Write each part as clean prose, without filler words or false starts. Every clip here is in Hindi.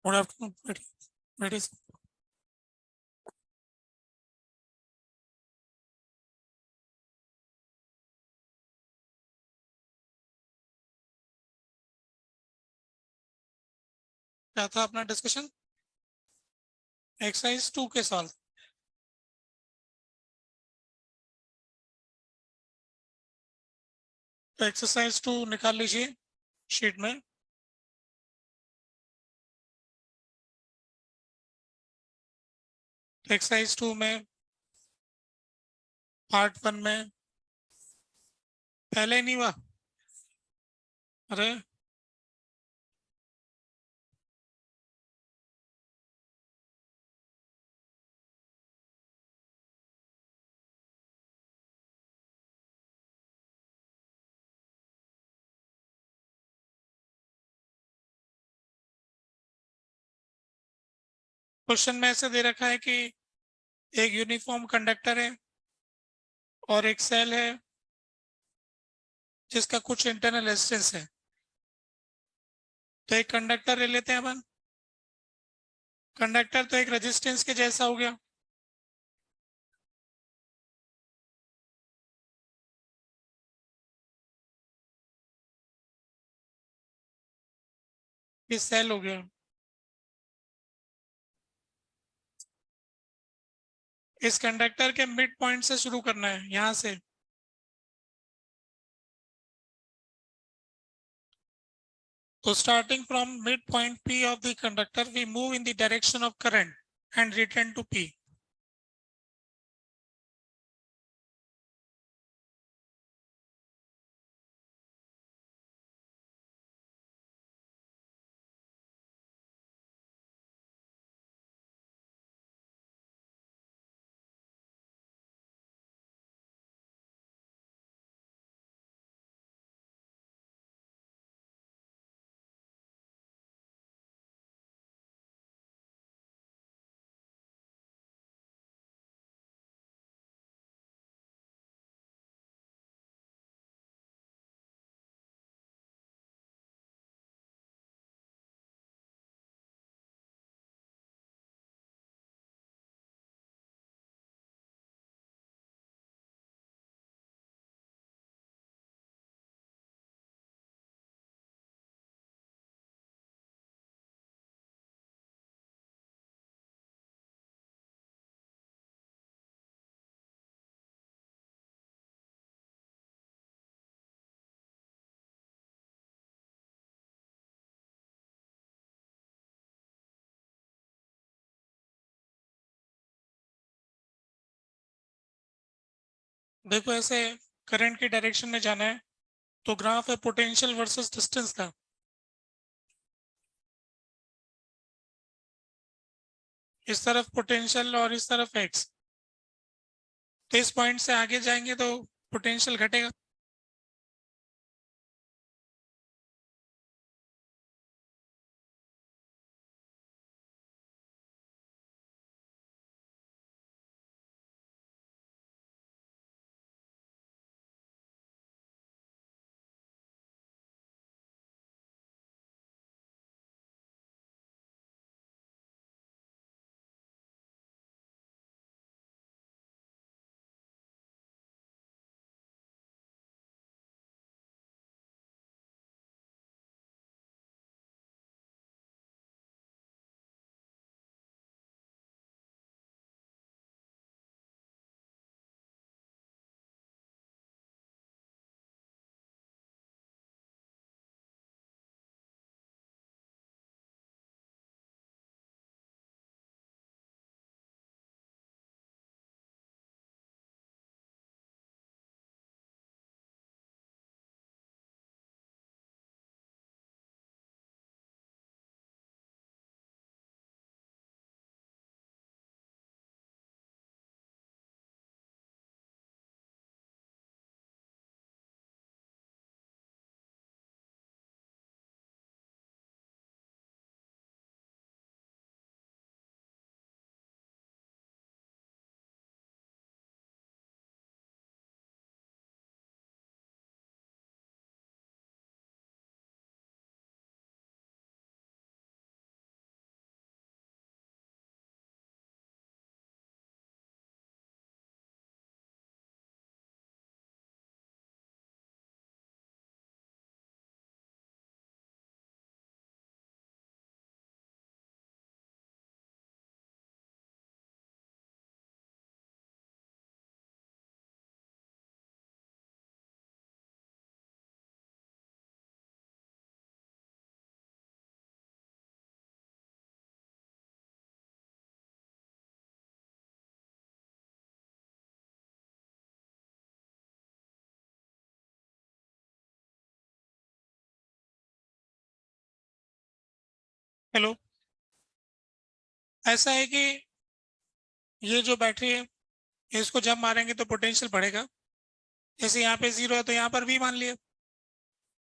गुड आफ्टरनून बैठिए क्या था अपना डिस्कशन? एक्सरसाइज 2 के साल। तो एक्सरसाइज 2 निकाल लीजिए शीट में। तो एक्सरसाइज 2 में पार्ट 1 में पहले ही नहीं हुआ। अरे क्वेश्चन में ऐसे दे रखा है कि एक यूनिफॉर्म कंडक्टर है और एक सेल है जिसका कुछ इंटरनल रेजिस्टेंस है। तो एक कंडक्टर ले लेते हैं अपन। कंडक्टर तो एक रेजिस्टेंस के जैसा हो गया। ये सेल हो गया। इस कंडक्टर के मिड पॉइंट से शुरू करना है, यहां से। So starting from midpoint P of the conductor, we move in the direction of current and return to P. देखो ऐसे करंट की डायरेक्शन में जाना है तो ग्राफ है पोटेंशियल वर्सेस डिस्टेंस का। इस तरफ पोटेंशियल और इस तरफ एक्स। तो इस पॉइंट से आगे जाएंगे तो पोटेंशियल घटेगा। हेलो, ऐसा है कि ये जो बैटरी है इसको जब मारेंगे तो पोटेंशियल बढ़ेगा। जैसे यहाँ पे 0 है तो यहाँ पर V मान लिया,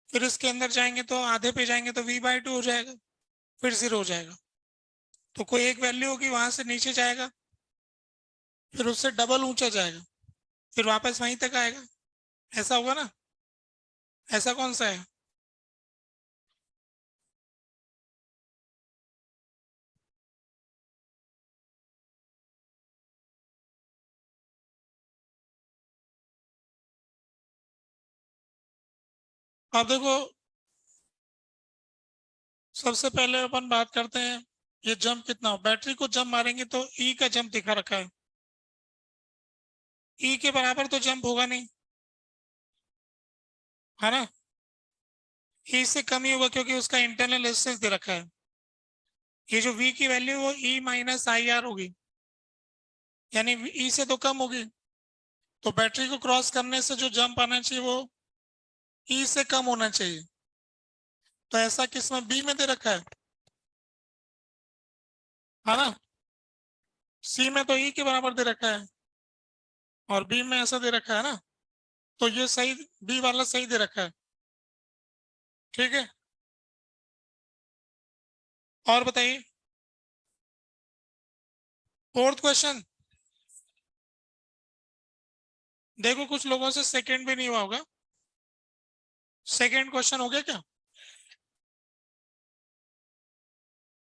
फिर इसके अंदर जाएंगे तो आधे पे जाएंगे तो V/2 हो जाएगा, फिर 0 हो जाएगा। तो कोई एक वैल्यू होगी वहां से नीचे जाएगा, फिर उससे डबल ऊंचा जाएगा, फिर वापस वहीं तक आएगा। ऐसा होगा ना? ऐसा कौन सा है? अब देखो, सबसे पहले अपन बात करते हैं ये जंप कितना हो। बैटरी को जंप मारेंगे तो ई का जंप दिखा रखा है, ई के बराबर तो जंप होगा नहीं, है ना? ई से कम ही होगा क्योंकि उसका इंटरनल रेजिस्टेंस दे रखा है। ये जो V की वैल्यू वो E-IR होगी, यानी ई से तो कम होगी। तो बैटरी को क्रॉस करने से जो जंप आना चाहिए वो ई से कम होना चाहिए। तो ऐसा किसमें बी में दे रखा है ना? सी में तो ई के बराबर दे रखा है और बी में ऐसा दे रखा है ना, तो ये सही, बी वाला सही दे रखा है। ठीक है, और बताइए फोर्थ क्वेश्चन। देखो कुछ लोगों से सेकंड भी नहीं हुआ होगा। सेकंड क्वेश्चन हो गया क्या?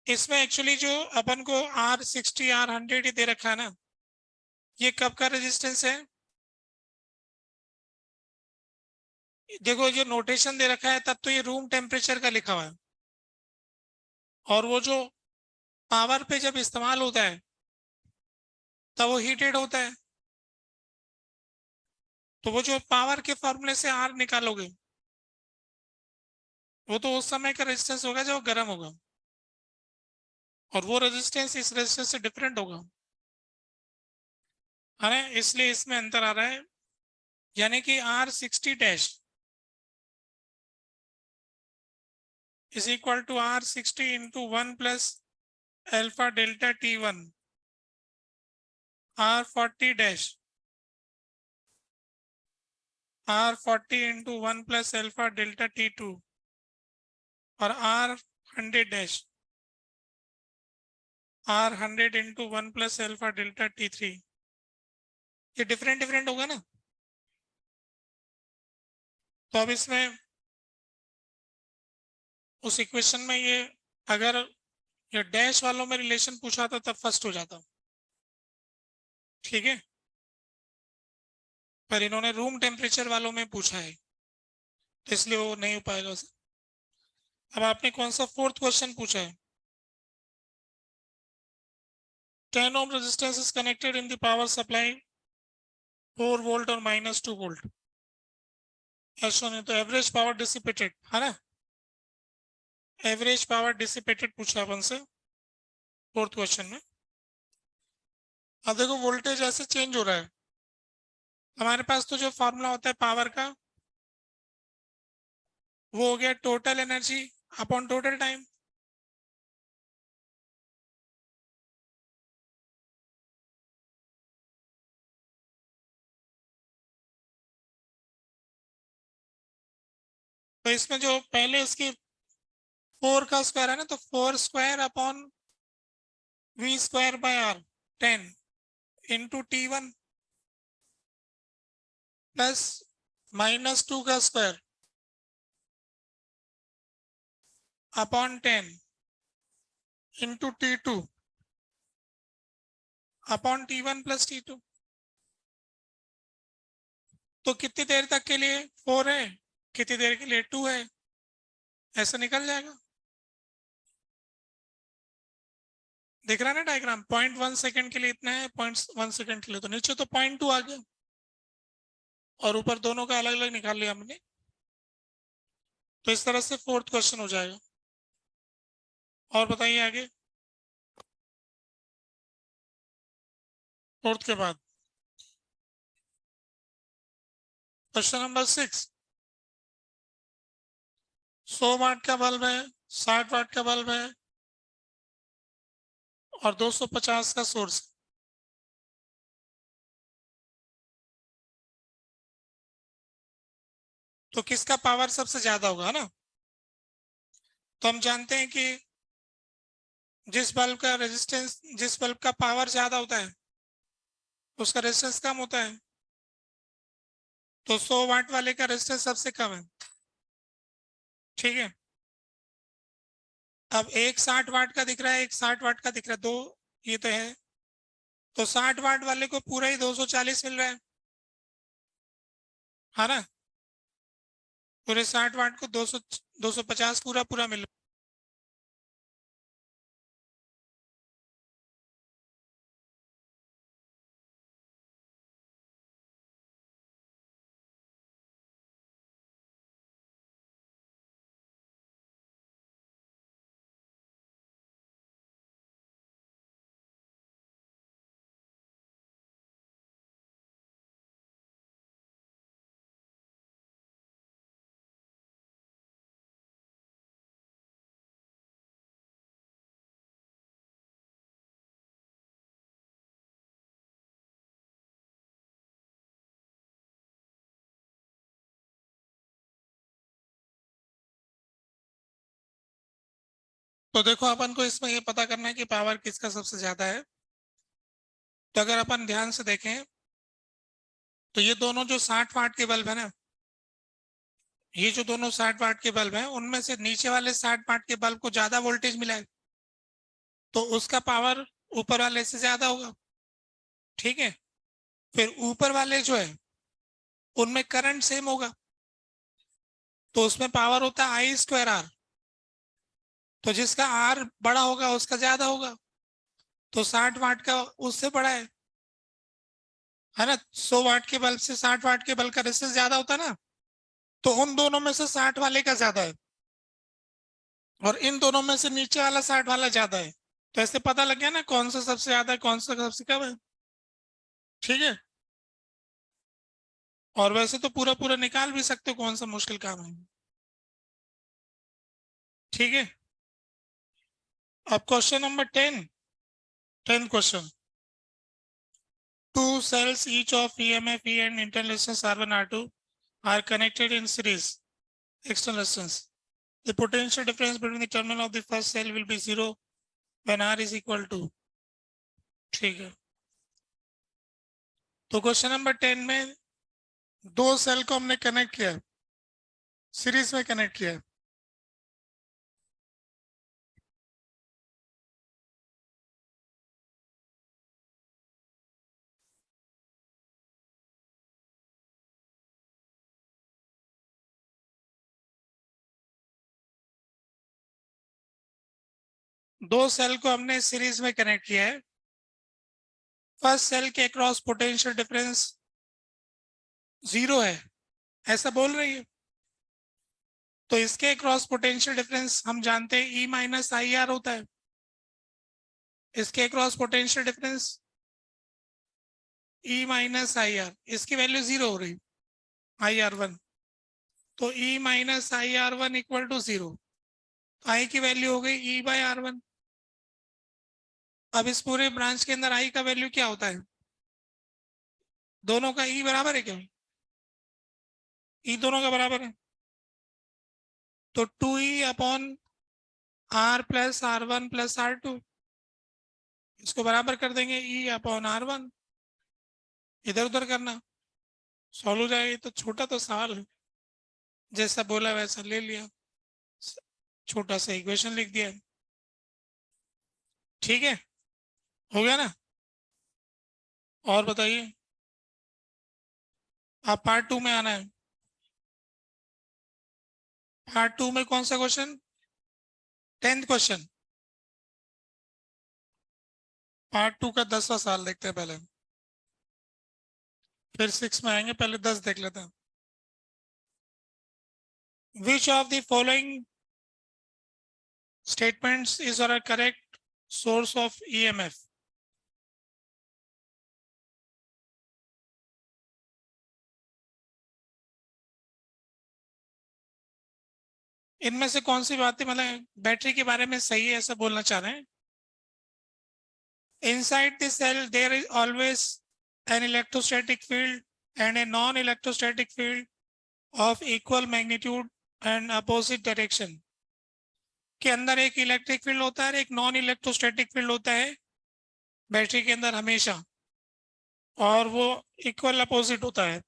इसमें एक्चुअली जो अपन को R60 R100 ही दे रखा है ना, ये कब का रेजिस्टेंस है? देखो जो नोटेशन दे रखा है तब तो ये रूम टेम्परेचर का लिखा हुआ है, और वो जो पावर पे जब इस्तेमाल होता है तब वो हीटेड होता है। तो वो जो पावर के फॉर्मूले से आर निकालोगे वो तो उस समय का रेजिस्टेंस होगा जब वो गर्म होगा, और वो रेजिस्टेंस इस रेजिस्टेंस से डिफरेंट होगा, है ना? इसलिए इसमें अंतर आ रहा है। यानी कि R60 dash is equal to R60 × 1 plus alpha delta T1, R40 dash R40 × 1 plus alpha delta T2, और R100 dash R100 × 1 plus alpha delta T3। ये डिफरेंट डिफरेंट होगा ना? तो अब इसमें उस इक्वेशन में ये, अगर ये डैश वालों में रिलेशन पूछा था तब फर्स्ट हो जाता, ठीक है? पर इन्होंने रूम टेम्परेचर वालों में पूछा है तो इसलिए वो नहीं हो पाएगा। अब आपने कौन सा फोर्थ क्वेश्चन पूछा है? 10 ohm resistance is connected in the power supply 4 volt और -2 volt। ऐसा नहीं तो एवरेज पावर डिसिपेटेड, है ना? एवरेज पावर डिसिपेटेड पूछा अपन से फोर्थ क्वेश्चन में। अब देखो वोल्टेज ऐसे चेंज हो रहा है, हमारे पास तो जो फॉर्मूला होता है पावर का वो हो गया total energy upon total time. तो इसमें जो पहले इसकी 4 का स्क्वायर है ना, तो 4² upon V² / R 10 into T1 plus -2 का square upon 10 into T2 upon T1 plus T2। तो कितनी देर तक के लिए 4 है, कितनी देर के लिए 2 है, ऐसा निकल जाएगा। दिख रहा है ना डायग्राम? 0.1 सेकंड के लिए इतना है, 0.1 सेकंड के लिए, तो नीचे तो 0.2 आ गया और ऊपर दोनों का अलग अलग निकाल लिया हमने। तो इस तरह से फोर्थ क्वेश्चन हो जाएगा। और बताइए आगे फोर्थ के बाद क्वेश्चन नंबर 6। 100 वाट का बल्ब है, 60 वाट का बल्ब है, और 250 का सोर्स। तो किसका पावर सबसे ज्यादा होगा ना? तो हम जानते हैं कि जिस बल्ब का रेजिस्टेंस, जिस बल्ब का पावर ज्यादा होता है उसका रेजिस्टेंस कम होता है। तो 100 वाट वाले का रेजिस्टेंस सबसे कम है। ठीक है। अब एक 60 वाट का दिख रहा है, एक 60 वाट का दिख रहा है, दो ये तो है। तो 60 वाट वाले को पूरा ही 240 मिल रहा है ना? पूरे 60 वाट को 250 पूरा पूरा मिल रहा है। तो देखो अपन को इसमें ये पता करना है कि पावर किसका सबसे ज्यादा है। तो अगर अपन ध्यान से देखें तो ये दोनों जो 60 वाट के बल्ब है ना, ये जो दोनों 60 वाट के बल्ब हैं उनमें से नीचे वाले 60 वाट के बल्ब को ज्यादा वोल्टेज मिला है, तो उसका पावर ऊपर वाले से ज्यादा होगा। ठीक है। फिर ऊपर वाले जो है उनमें करंट सेम होगा, तो उसमें पावर होता है I²R। तो जिसका आर बड़ा होगा उसका ज्यादा होगा। तो 60 वाट का उससे बड़ा है ना? 100 वाट के बल्ब से 60 वाट के बल्ब का रेजिस्टेंस ज्यादा होता है ना? तो उन दोनों में से 60 वाले का ज्यादा है, और इन दोनों में से नीचे वाला 60 वाला ज्यादा है। तो ऐसे पता लग गया ना कौन सा सबसे ज्यादा है, कौन सा सबसे कम है। ठीक है। और वैसे तो पूरा पूरा निकाल भी सकते हो, कौन सा मुश्किल काम है। ठीक है। अब question number 10 question. Two cells each of EMF E and internal resistance R1 R2 are connected in series. External resistance. The potential difference between the terminal of the first cell will be zero when R is equal to। ठीक है। तो क्वेश्चन नंबर 10 में दो सेल को हमने कनेक्ट किया, सीरीज में कनेक्ट किया। दो सेल को हमने सीरीज में कनेक्ट किया है। फर्स्ट सेल के अक्रॉस पोटेंशियल डिफरेंस जीरो है, ऐसा बोल रही है। तो इसके क्रॉस पोटेंशियल डिफरेंस हम जानते हैं ई माइनस आई आर होता है। इसके cross potential difference E minus I R, इसकी वैल्यू जीरो हो रही, IR1। तो ई minus IR1 equal to zero. I की वैल्यू हो गई E/R1। अब इस पूरे ब्रांच के अंदर आई का वैल्यू क्या होता है? दोनों का ई बराबर है क्या? ई दोनों का बराबर है। तो 2E/R+R1+R2, इसको बराबर कर देंगे E/R1। इधर उधर करना, सॉल्व हो जाएगा। तो छोटा तो सवाल है, जैसा बोला वैसा ले लिया, छोटा सा इक्वेशन लिख दिया। ठीक है, हो गया ना? और बताइए, आप पार्ट 2 में आना है। पार्ट 2 में कौन सा क्वेश्चन? 10th question. पार्ट 2 का 10वां सवाल देखते हैं पहले, फिर 6 में आएंगे। पहले 10 देख लेते हैं। Which of the following statements is are correct source of EMF? इनमें से कौन सी बातें मतलब बैटरी के बारे में सही है, ऐसा बोलना चाह रहे हैं? inside the cell there is always an electrostatic field and a non-electrostatic field of equal magnitude and opposite direction. के अंदर एक इलेक्ट्रिक फील्ड होता है, एक नॉन इलेक्ट्रोस्टैटिक फील्ड होता है बैटरी के अंदर हमेशा, और वो इक्वल अपोजिट होता है.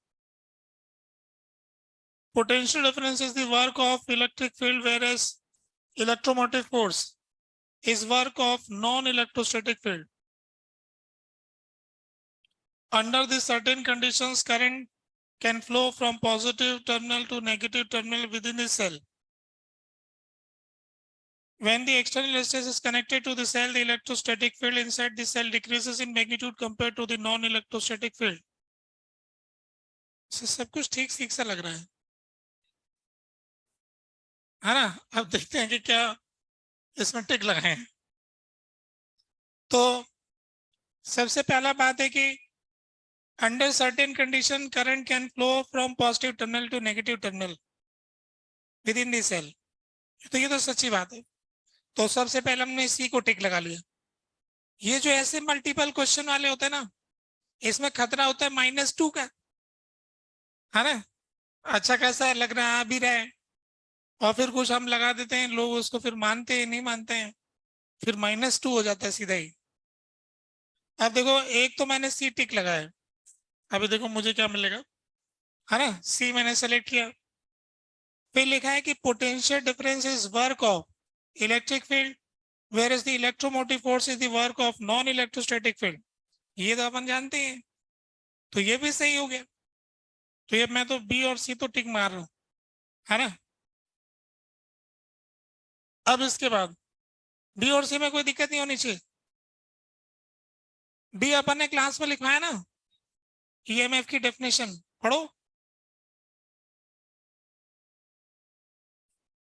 Potential difference is the work of electric field, whereas electromotive force is work of non-electrostatic field. Under these certain conditions, current can flow from positive terminal to negative terminal within the cell. When the external resistance is connected to the cell, the electrostatic field inside the cell decreases in magnitude compared to the non-electrostatic field. सब कुछ ठीक ठीक सा लग रहा है ना? अब देखते हैं कि क्या इसमें टिक लगाए हैं. तो सबसे पहला बात है कि under certain condition current can flow from positive terminal to negative terminal within the cell. तो ये तो सच्ची बात है. तो सबसे पहले हमने सी को टिक लगा लिया. ये जो ऐसे मल्टीपल क्वेश्चन वाले होते हैं ना, इसमें खतरा होता है -2 का, है ना? अच्छा कैसा लग रहा है, आ भी रहा है, और फिर कुछ हम लगा देते हैं, लोग उसको फिर मानते हैं, नहीं मानते हैं, फिर -2 हो जाता है सीधा ही. अब देखो, एक तो मैंने सी टिक लगाया, अभी देखो मुझे क्या मिलेगा, है ना? सी मैंने सेलेक्ट किया, फिर लिखा है कि potential difference is work of electric field, whereas the electromotive force is the work of non-electrostatic field. ये तो अपन जानते हैं, तो ये भी सही हो गया. तो ये मैं तो बी और सी तो टिक मार रहा हूं, है ना? अब इसके बाद बी और सी में कोई दिक्कत नहीं होनी चाहिए. बी अपन ने क्लास में लिखवाया ना, ईएमएफ की डेफिनेशन पढ़ो.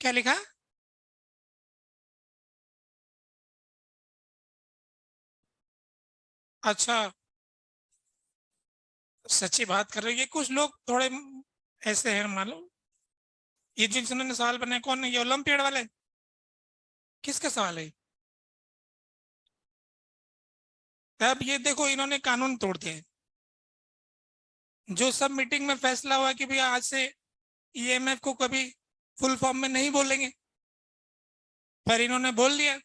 क्या लिखा? अच्छा, सच्ची बात कर रहे हो. ये कुछ लोग थोड़े ऐसे हैं मालूम. ये जिन्होंने सवाल बनाया कौन है? ये ओलंपियाड वाले. किसका सवाल है? अब ये देखो, इन्होंने कानून तोड़ दिए. जो सब मीटिंग में फैसला हुआ कि भैया आज से ईएमएफ को कभी फुल फॉर्म में नहीं बोलेंगे, पर इन्होंने बोल दिया.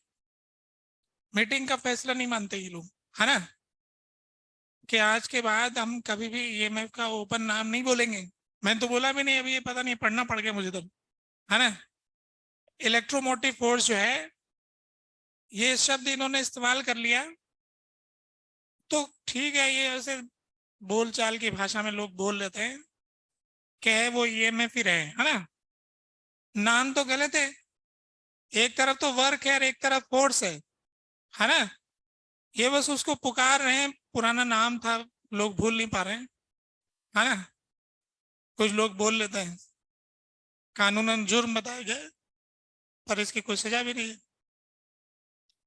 मीटिंग का फैसला नहीं मानते ये लोग, है ना, कि आज के बाद हम कभी भी ईएमएफ का ओपन नाम नहीं बोलेंगे. मैंने तो बोला भी नहीं, अभी ये पता नहीं पढ़ना पड़ गया मुझे तो, है ना. इलेक्ट्रोमोटिव फोर्स जो है, ये शब्द इन्होंने इस्तेमाल कर लिया, तो ठीक है, ये ऐसे बोलचाल की भाषा में लोग बोल लेते हैं कि वो ईएमएफ ही रहे, है ना. नाम तो गलत है. एक तरफ तो वर्क है और एक तरफ फोर्स है ना. ये बस उसको पुकार रहे हैं, पुराना नाम था, लोग भूल नहीं पा रहे हैं, है ना. कुछ लोग बोल लेते हैं, कानूनन जुर्म बताया गया, पर इसकी कोई सजा भी नहीं है.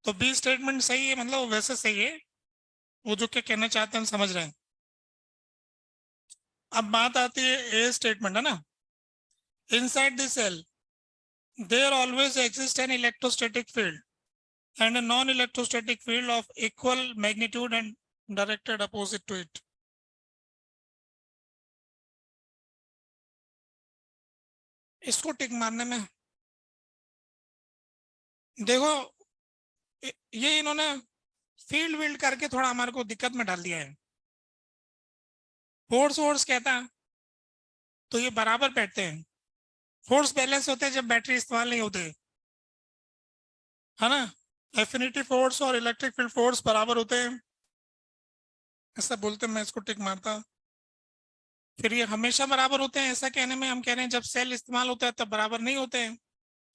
तो बी स्टेटमेंट सही है, मतलब वैसे सही है, वो जो क्या कहना चाहते हैं हम समझ रहे हैं. अब बात आती है ए स्टेटमेंट, है ना. Inside the cell there always exist an electrostatic field and a non-electrostatic field of equal magnitude and directed opposite to it. इसको टिक मारने में देखो, ये इन्होंने फील्ड वील्ड करके थोड़ा हमारे को दिक्कत में डाल दिया है. फोर्स वोर्स कहता है तो ये बराबर बैठते हैं. फोर्स बैलेंस होते हैं जब बैटरी इस्तेमाल नहीं होते, है ना. एफिनिटी फोर्स और इलेक्ट्रिक फील्ड फोर्स बराबर होते हैं, ऐसा बोलते हैं. मैं इसको टिक मारता. फिर ये हमेशा बराबर होते हैं ऐसा कहने में हम कह रहे हैं जब सेल इस्तेमाल होता है तब बराबर नहीं होते हैं.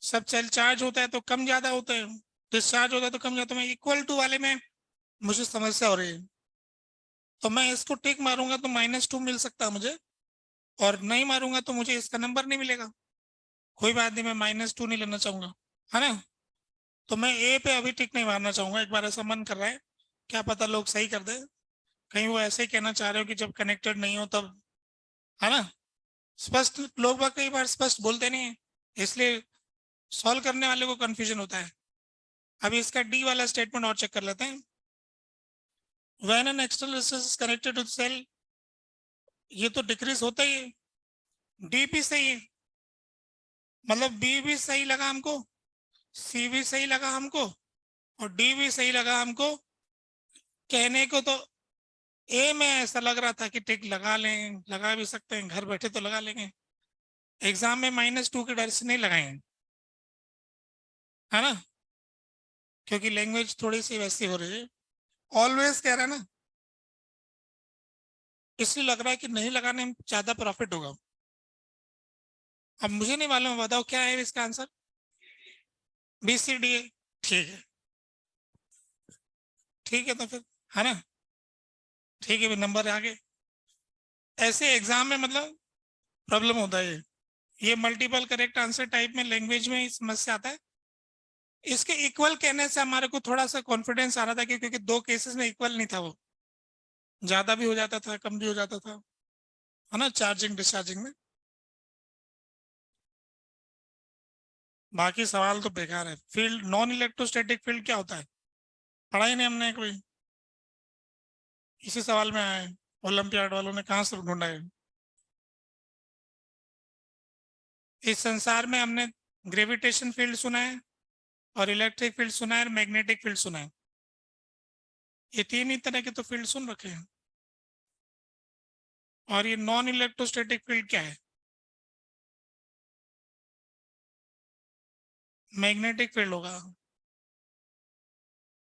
सब सेल चार्ज होता है तो कम ज्यादा होते हैं, डिस्चार्ज होता है तो कम ज्यादा. मैं इक्वल टू वाले में मुझे समस्या हो रही है, तो मैं इसको टिक मारूंगा तो -2 मिल सकता है मुझे, और नहीं मारूंगा तो मुझे इसका नंबर नहीं मिलेगा. कोई बात नहीं, मैं -2 नहीं लेना चाहूंगा, है ना. तो मैं ए पे अभी टिक नहीं मारना चाहूंगा. एक बार ऐसा मन कर रहा है, क्या पता लोग सही कर दे. कहीं वो ऐसे ही कहना चाह रहे हो कि जब कनेक्टेड नहीं हो तब, है ना. स्पष्ट लोग बाग कई बार स्पष्ट बोलते नहीं है, इसलिए सॉल्व करने वाले को कंफ्यूजन होता है. अभी इसका डी वाला स्टेटमेंट और चेक कर लेते हैं. When an external resistance is connected to cell, ये तो डिक्रीज होता ही है, डी भी सही है, मतलब बी भी सही लगा हमको, सी भी सही लगा हमको, और डी भी सही लगा हमको। कहने को तो ए में ऐसा लग रहा था कि टिक लगा लें, लगा भी सकते हैं, घर बैठे तो लगा लेंगे, एग्जाम में -2 के डर से नहीं लगाएंगे, है ना, क्योंकि लैंग्वेज थोड़ी सी वैसी हो रही है, ऑलवेज कह रहा है ना, इसलिए लग रहा है कि नहीं लगाने में ज्यादा प्रॉफिट होगा। अब मुझे नहीं मालूम, बताओ क्या है इसका आंसर? बी सी डी है, ठीक है, ठीक है तो फिर, है ना, ठीक है, फिर नंबर आगे। ऐसे एग्जाम में मतलब प्रॉब्लम होता है ये मल्टीपल करेक्ट आंसर टाइप में लैंग्वेज में समस्या आता है। इसके इक्वल कहने से हमारे को थोड़ा सा कॉन्फिडेंस आ रहा था क्योंकि दो केसेस में इक्वल नहीं था, वो ज्यादा भी हो जाता था, कम भी हो जाता था, है ना, चार्जिंग डिस्चार्जिंग में। बाकी सवाल तो बेकार है। फील्ड, नॉन इलेक्ट्रोस्टैटिक फील्ड क्या होता है, पढ़ा ही नहीं हमने कोई, इसी सवाल में आया है, ओलंपियाड वालों ने कहाँ से ढूंढा है। इस संसार में हमने ग्रेविटेशन फील्ड सुना है, और इलेक्ट्रिक फील्ड सुना है, और मैग्नेटिक फील्ड सुना है, ये तीन ही तरह के तो फील्ड सुन रखे हैं। और ये नॉन इलेक्ट्रोस्टैटिक फील्ड क्या है? मैग्नेटिक फील्ड होगा,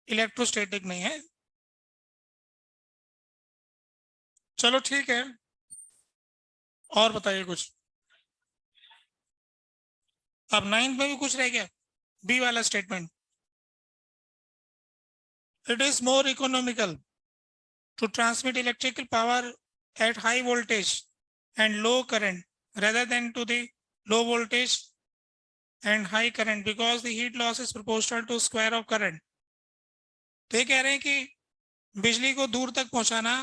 इलेक्ट्रोस्टैटिक नहीं है। चलो ठीक है, और बताइए कुछ। अब 9th में भी कुछ रह गया, बी वाला statement, it is more economical to transmit electrical power at high voltage and low current rather than to the low voltage and high current because the heat loss is proportional to square of current। तो ये कह रहे हैं कि बिजली को दूर तक पहुंचाना,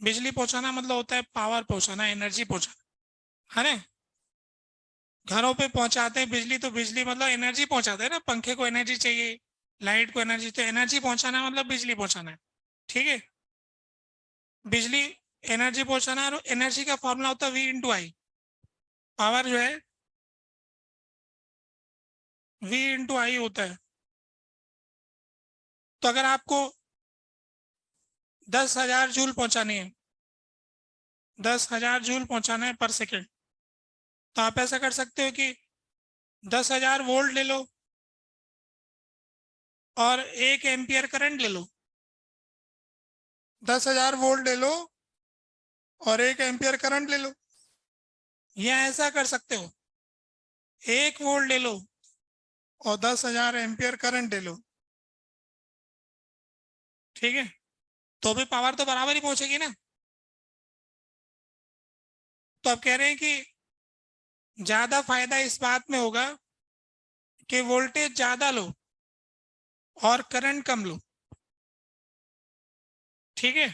बिजली पहुंचाना मतलब होता है पावर पहुंचाना, एनर्जी पहुंचाना, है ना। घरों पे पहुंचाते हैं बिजली, तो बिजली मतलब एनर्जी पहुंचाते हैं ना, पंखे को एनर्जी चाहिए, लाइट को एनर्जी, तो एनर्जी पहुंचाना मतलब बिजली पहुंचाना है, ठीक है। बिजली एनर्जी पहुंचाना, और एनर्जी का फॉर्मूला होता है V/I, पावर जो है V/I होता है। तो अगर आपको 10,000 जूल पहुंचानी है, 10,000 जूल पहुंचाना है पर सेकेंड, तो आप ऐसा कर सकते हो कि 10,000 वोल्ट ले लो और 1 एम्पियर करंट ले लो, 10,000 वोल्ट ले लो और 1 एम्पियर करंट ले लो, या ऐसा कर सकते हो 1 वोल्ट ले लो और 10,000 एम्पियर करंट ले लो, ठीक है, तो भी पावर तो बराबर ही पहुंचेगी ना। तो अब कह रहे हैं कि ज्यादा फायदा इस बात में होगा कि वोल्टेज ज्यादा लो और करंट कम लो, ठीक है,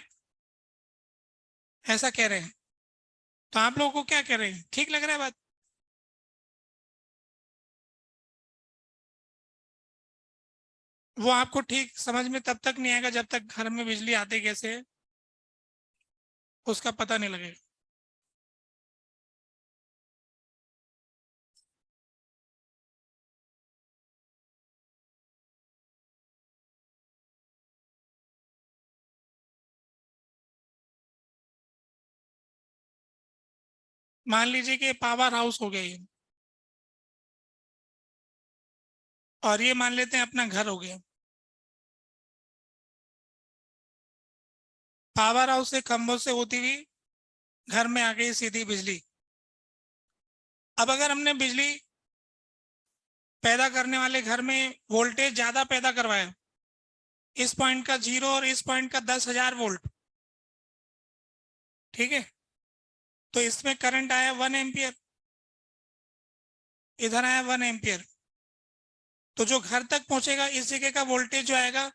ऐसा कह रहे हैं। तो आप लोगों को क्या कह रहे हैं, ठीक लग रहा है बात? वो आपको ठीक समझ में तब तक नहीं आएगा जब तक घर में बिजली आती कैसे है उसका पता नहीं लगेगा। मान लीजिए कि पावर हाउस हो गया ये, और ये मान लेते हैं अपना घर हो गया, पावर हाउस से खंभों से होती हुई घर में आ गई सीधी बिजली। अब अगर हमने बिजली पैदा करने वाले घर में वोल्टेज ज्यादा पैदा करवाया, इस पॉइंट का 0 और इस पॉइंट का 10,000 वोल्ट, ठीक है, तो इसमें करंट आया 1 एम्पियर, इधर आया 1 एम्पियर, तो जो घर तक पहुंचेगा इस जगह का वोल्टेज जो आएगा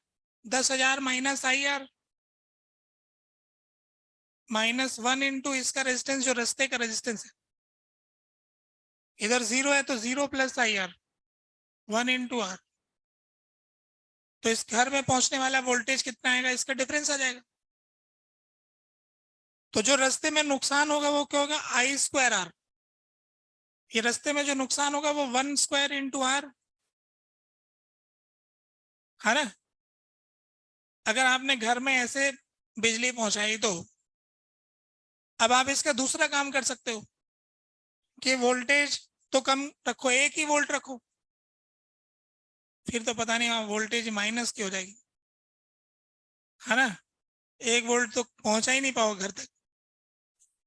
10,000 -IR, -1 इंटू इसका रेजिस्टेंस, जो रास्ते का रेजिस्टेंस है, इधर 0 है तो 0 + IR, 1 इंटू R, तो इस घर में पहुंचने वाला वोल्टेज कितना आएगा, इसका डिफरेंस आ जाएगा। तो जो रास्ते में नुकसान होगा वो क्या होगा, I²R। ये रास्ते में जो नुकसान होगा वो 1² इंटू R है ना। अगर आपने घर में ऐसे बिजली पहुंचाई तो अब आप इसका दूसरा काम कर सकते हो कि वोल्टेज तो कम रखो, 1 ही वोल्ट रखो, फिर तो पता नहीं वहां वोल्टेज माइनस की हो जाएगी, है ना। 1 वोल्ट तो पहुंचा ही नहीं पाओगे घर तक।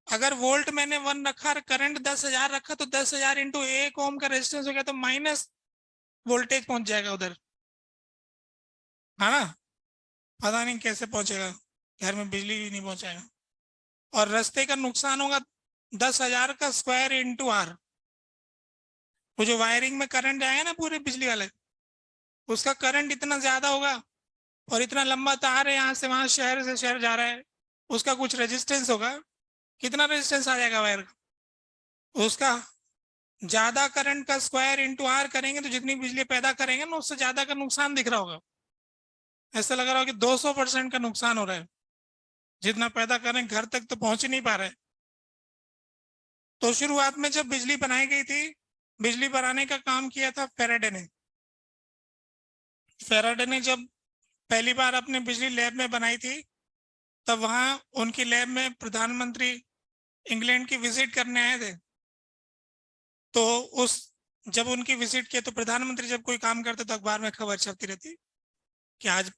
अगर वोल्ट मैंने 1 रखा और करंट 10,000 रखा तो 10,000 इंटू 1 ओम का रेजिस्टेंस हो गया, तो माइनस वोल्टेज पहुंच जाएगा उधर, है ना। पता नहीं कैसे पहुंचेगा, घर में बिजली भी नहीं पहुंचाएगा। और रास्ते का नुकसान होगा 10,000 का स्क्वायर इंटू R। वो जो वायरिंग में करंट जाएगा ना पूरे बिजली वाले, उसका करंट इतना ज्यादा होगा और इतना लंबा तार है, यहाँ से वहां शहर से शहर जा रहा है, उसका कुछ रेजिस्टेंस होगा। कितना रेजिस्टेंस आ जाएगा वायर का, उसका ज्यादा करंट का स्क्वायर इंटू R करेंगे तो जितनी बिजली पैदा करेंगे ना उससे ज्यादा का नुकसान दिख रहा होगा। ऐसा लग रहा होगा कि 200% का नुकसान हो रहा है, जितना पैदा करें घर तक तो पहुंच ही नहीं पा रहे। तो शुरुआत में जब बिजली बनाई गई थी, बिजली बनाने का काम किया था फेराडे ने। फेराडे ने जब पहली बार अपने बिजली लैब में बनाई थी, तब वहां उनकी लैब में प्रधानमंत्री इंग्लैंड की विजिट करने आए थे। तो उस जब उनकी विजिट किया तो प्रधानमंत्री जब कोई काम करते तो अखबार में खबर छपती रहती कि आज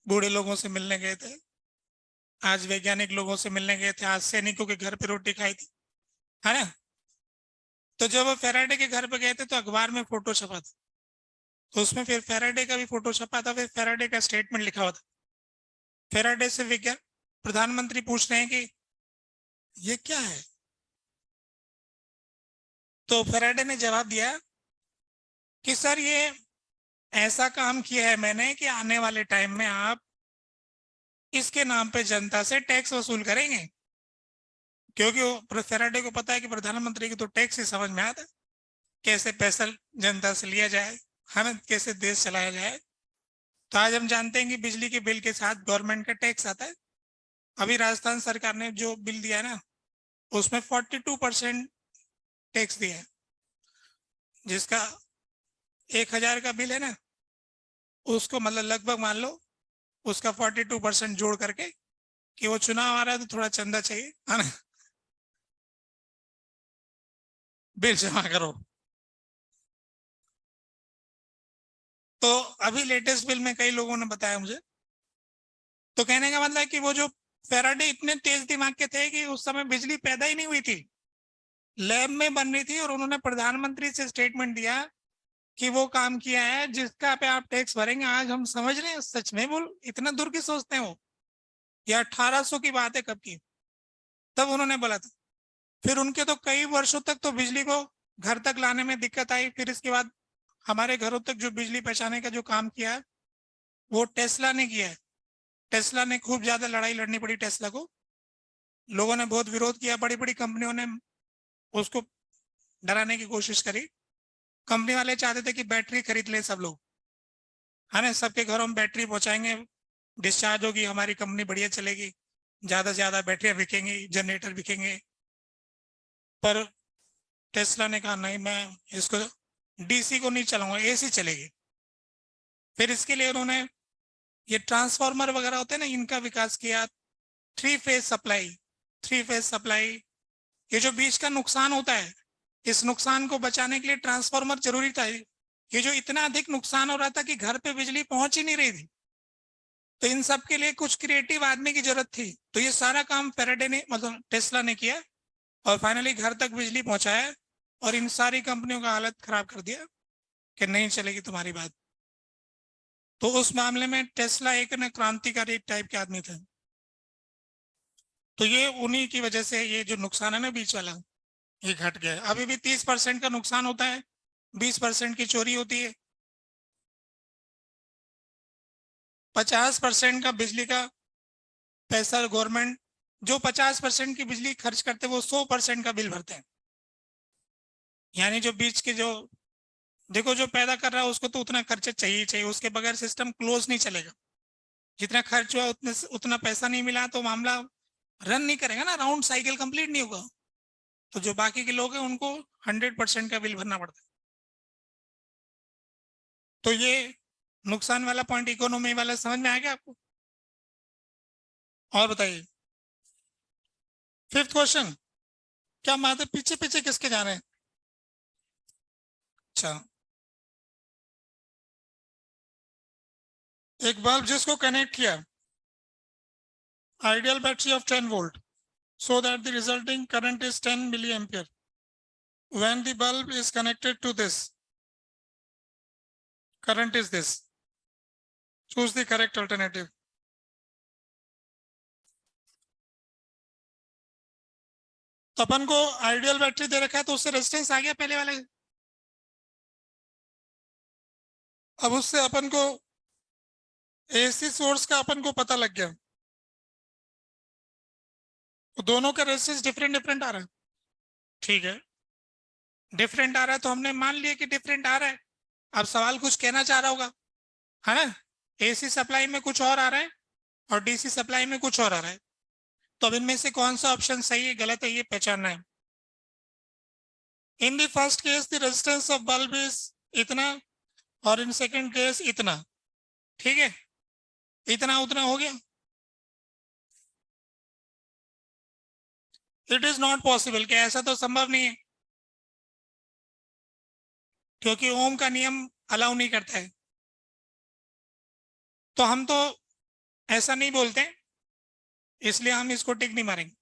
बूढ़े लोगों से मिलने गए थे, आज वैज्ञानिक लोगों से मिलने गए थे, आज सैनिकों के घर पे रोटी खाई थी, है ना। तो जब वो फेराडे के घर पे गए थे तो अखबार में फोटो छपा था, तो उसमें फिर फेराडे का भी फोटो छपा था, फिर फेराडे का स्टेटमेंट लिखा हुआ था। फेराडे से विज्ञान प्रधानमंत्री पूछ रहे हैं कि ये क्या है, तो फेराडे ने जवाब दिया कि सर ये ऐसा काम किया है मैंने कि आने वाले टाइम में आप इसके नाम पे जनता से टैक्स वसूल करेंगे, क्योंकि वो फेराडे को पता है कि प्रधानमंत्री की तो टैक्स ही समझ में आता है, कैसे पैसा जनता से लिया जाए, हमें कैसे देश चलाया जाए। तो आज हम जानते हैं कि बिजली के बिल के साथ गवर्नमेंट का टैक्स आता है। अभी राजस्थान सरकार ने जो बिल दिया है ना, उसमें 42% टैक्स दिया है। जिसका 1,000 का बिल है ना, उसको मतलब लगभग मान लो उसका 42% जोड़ करके, कि वो चुनाव आ रहा है तो थोड़ा चंदा चाहिए, है ना, बिल जमा करो। तो अभी लेटेस्ट बिल में कई लोगों ने बताया मुझे, तो कहने का मतलब है कि वो जो फेराडे इतने तेज दिमाग के थे कि उस समय बिजली पैदा ही नहीं हुई थी, लैब में बन रही थी, और उन्होंने प्रधानमंत्री से स्टेटमेंट दिया कि वो काम किया है जिसका पे आप टैक्स भरेंगे। आज हम समझ रहे हैं सच में बोल इतना दूर की सोचते हैं वो, या 1800 की बात है कब की, तब उन्होंने बोला था। फिर उनके तो कई वर्षों तक तो बिजली को घर तक लाने में दिक्कत आई। फिर इसके बाद हमारे घरों तक जो बिजली पहुंचाने का जो काम किया है वो टेस्ला ने किया है। टेस्ला ने खूब ज्यादा लड़ाई लड़नी पड़ी टेस्ला को, लोगों ने बहुत विरोध किया, बड़ी बड़ी कंपनियों ने उसको डराने की कोशिश करी। कंपनी वाले चाहते थे कि बैटरी खरीद ले सब लोग, है ना, सबके घरों में बैटरी पहुंचाएंगे, डिस्चार्ज होगी, हमारी कंपनी बढ़िया चलेगी, ज्यादा से ज्यादा बैटरियां बिकेंगी, जनरेटर बिकेंगे। पर टेस्ला ने कहा नहीं, मैं इसको डीसी को नहीं चलाऊंगा, एसी चलेगी। फिर इसके लिए उन्होंने ये ट्रांसफार्मर वगैरह होते हैं ना, इनका विकास किया। 3 फेज सप्लाई, 3 फेज सप्लाई, ये जो बीच का नुकसान होता है, इस नुकसान को बचाने के लिए ट्रांसफार्मर जरूरी था। ये जो इतना अधिक नुकसान हो रहा था कि घर पे बिजली पहुंच ही नहीं रही थी, तो इन सब के लिए कुछ क्रिएटिव आदमी की जरूरत थी। तो ये सारा काम फेराडे ने मतलब टेस्ला ने किया, और फाइनली घर तक बिजली पहुंचाया, और इन सारी कंपनियों का हालत खराब कर दिया कि नहीं चलेगी तुम्हारी बात। तो उस मामले में टेस्ला एक न क्रांतिकारी टाइप के आदमी थे। तो ये उन्हीं की वजह से ये जो नुकसान है ना बीच वाला, ये घट गया। अभी भी 30% का नुकसान होता है, 20% की चोरी होती है, 50% का बिजली का पैसा गवर्नमेंट, जो 50% की बिजली खर्च करते हैं वो 100% का बिल भरते हैं। यानी जो बीच के जो देखो जो पैदा कर रहा है उसको तो उतना खर्चा चाहिए ही चाहिए, उसके बगैर सिस्टम क्लोज नहीं चलेगा। जितना खर्च हुआ उतना पैसा नहीं मिला तो मामला रन नहीं करेगा ना, राउंड साइकिल कंप्लीट नहीं होगा। तो जो बाकी के लोग हैं उनको 100% का बिल भरना पड़ता है। तो ये नुकसान वाला पॉइंट इकोनॉमी वाला समझ में आ गया आपको? और बताइए फिफ्थ क्वेश्चन। क्या माधव पीछे पीछे किसके जा रहे हैं? अच्छा, एक बल्ब जिसको कनेक्ट किया ideal battery of 10 volt so that the resulting current is 10 milliampere. When the bulb is connected to this, current is this. Choose the correct alternative. तो अपन को आइडियल बैटरी दे रखा है तो उससे रेजिस्टेंस आ गया पहले वाले। अब उससे अपन को एसी सोर्स का अपन को पता लग गया, तो दोनों का रेजिस्टेंस डिफरेंट डिफरेंट आ रहा है। ठीक है, डिफरेंट आ रहा है तो हमने मान लिया कि डिफरेंट आ रहा है। अब सवाल कुछ कहना चाह रहा होगा, है ना? एसी सप्लाई में कुछ और आ रहा है और डीसी सप्लाई में कुछ और आ रहा है। तो अब इनमें से कौन सा ऑप्शन सही है गलत है ये पहचानना है। In the first case the resistance of bulb is इतना और इन सेकंड केस इतना। ठीक है, इतना उतना हो गया। इट इज नॉट पॉसिबल, कि ऐसा तो संभव नहीं है, क्योंकि ओम का नियम अलाउ नहीं करता है। तो हम तो ऐसा नहीं बोलते, इसलिए हम इसको टिक नहीं मारेंगे।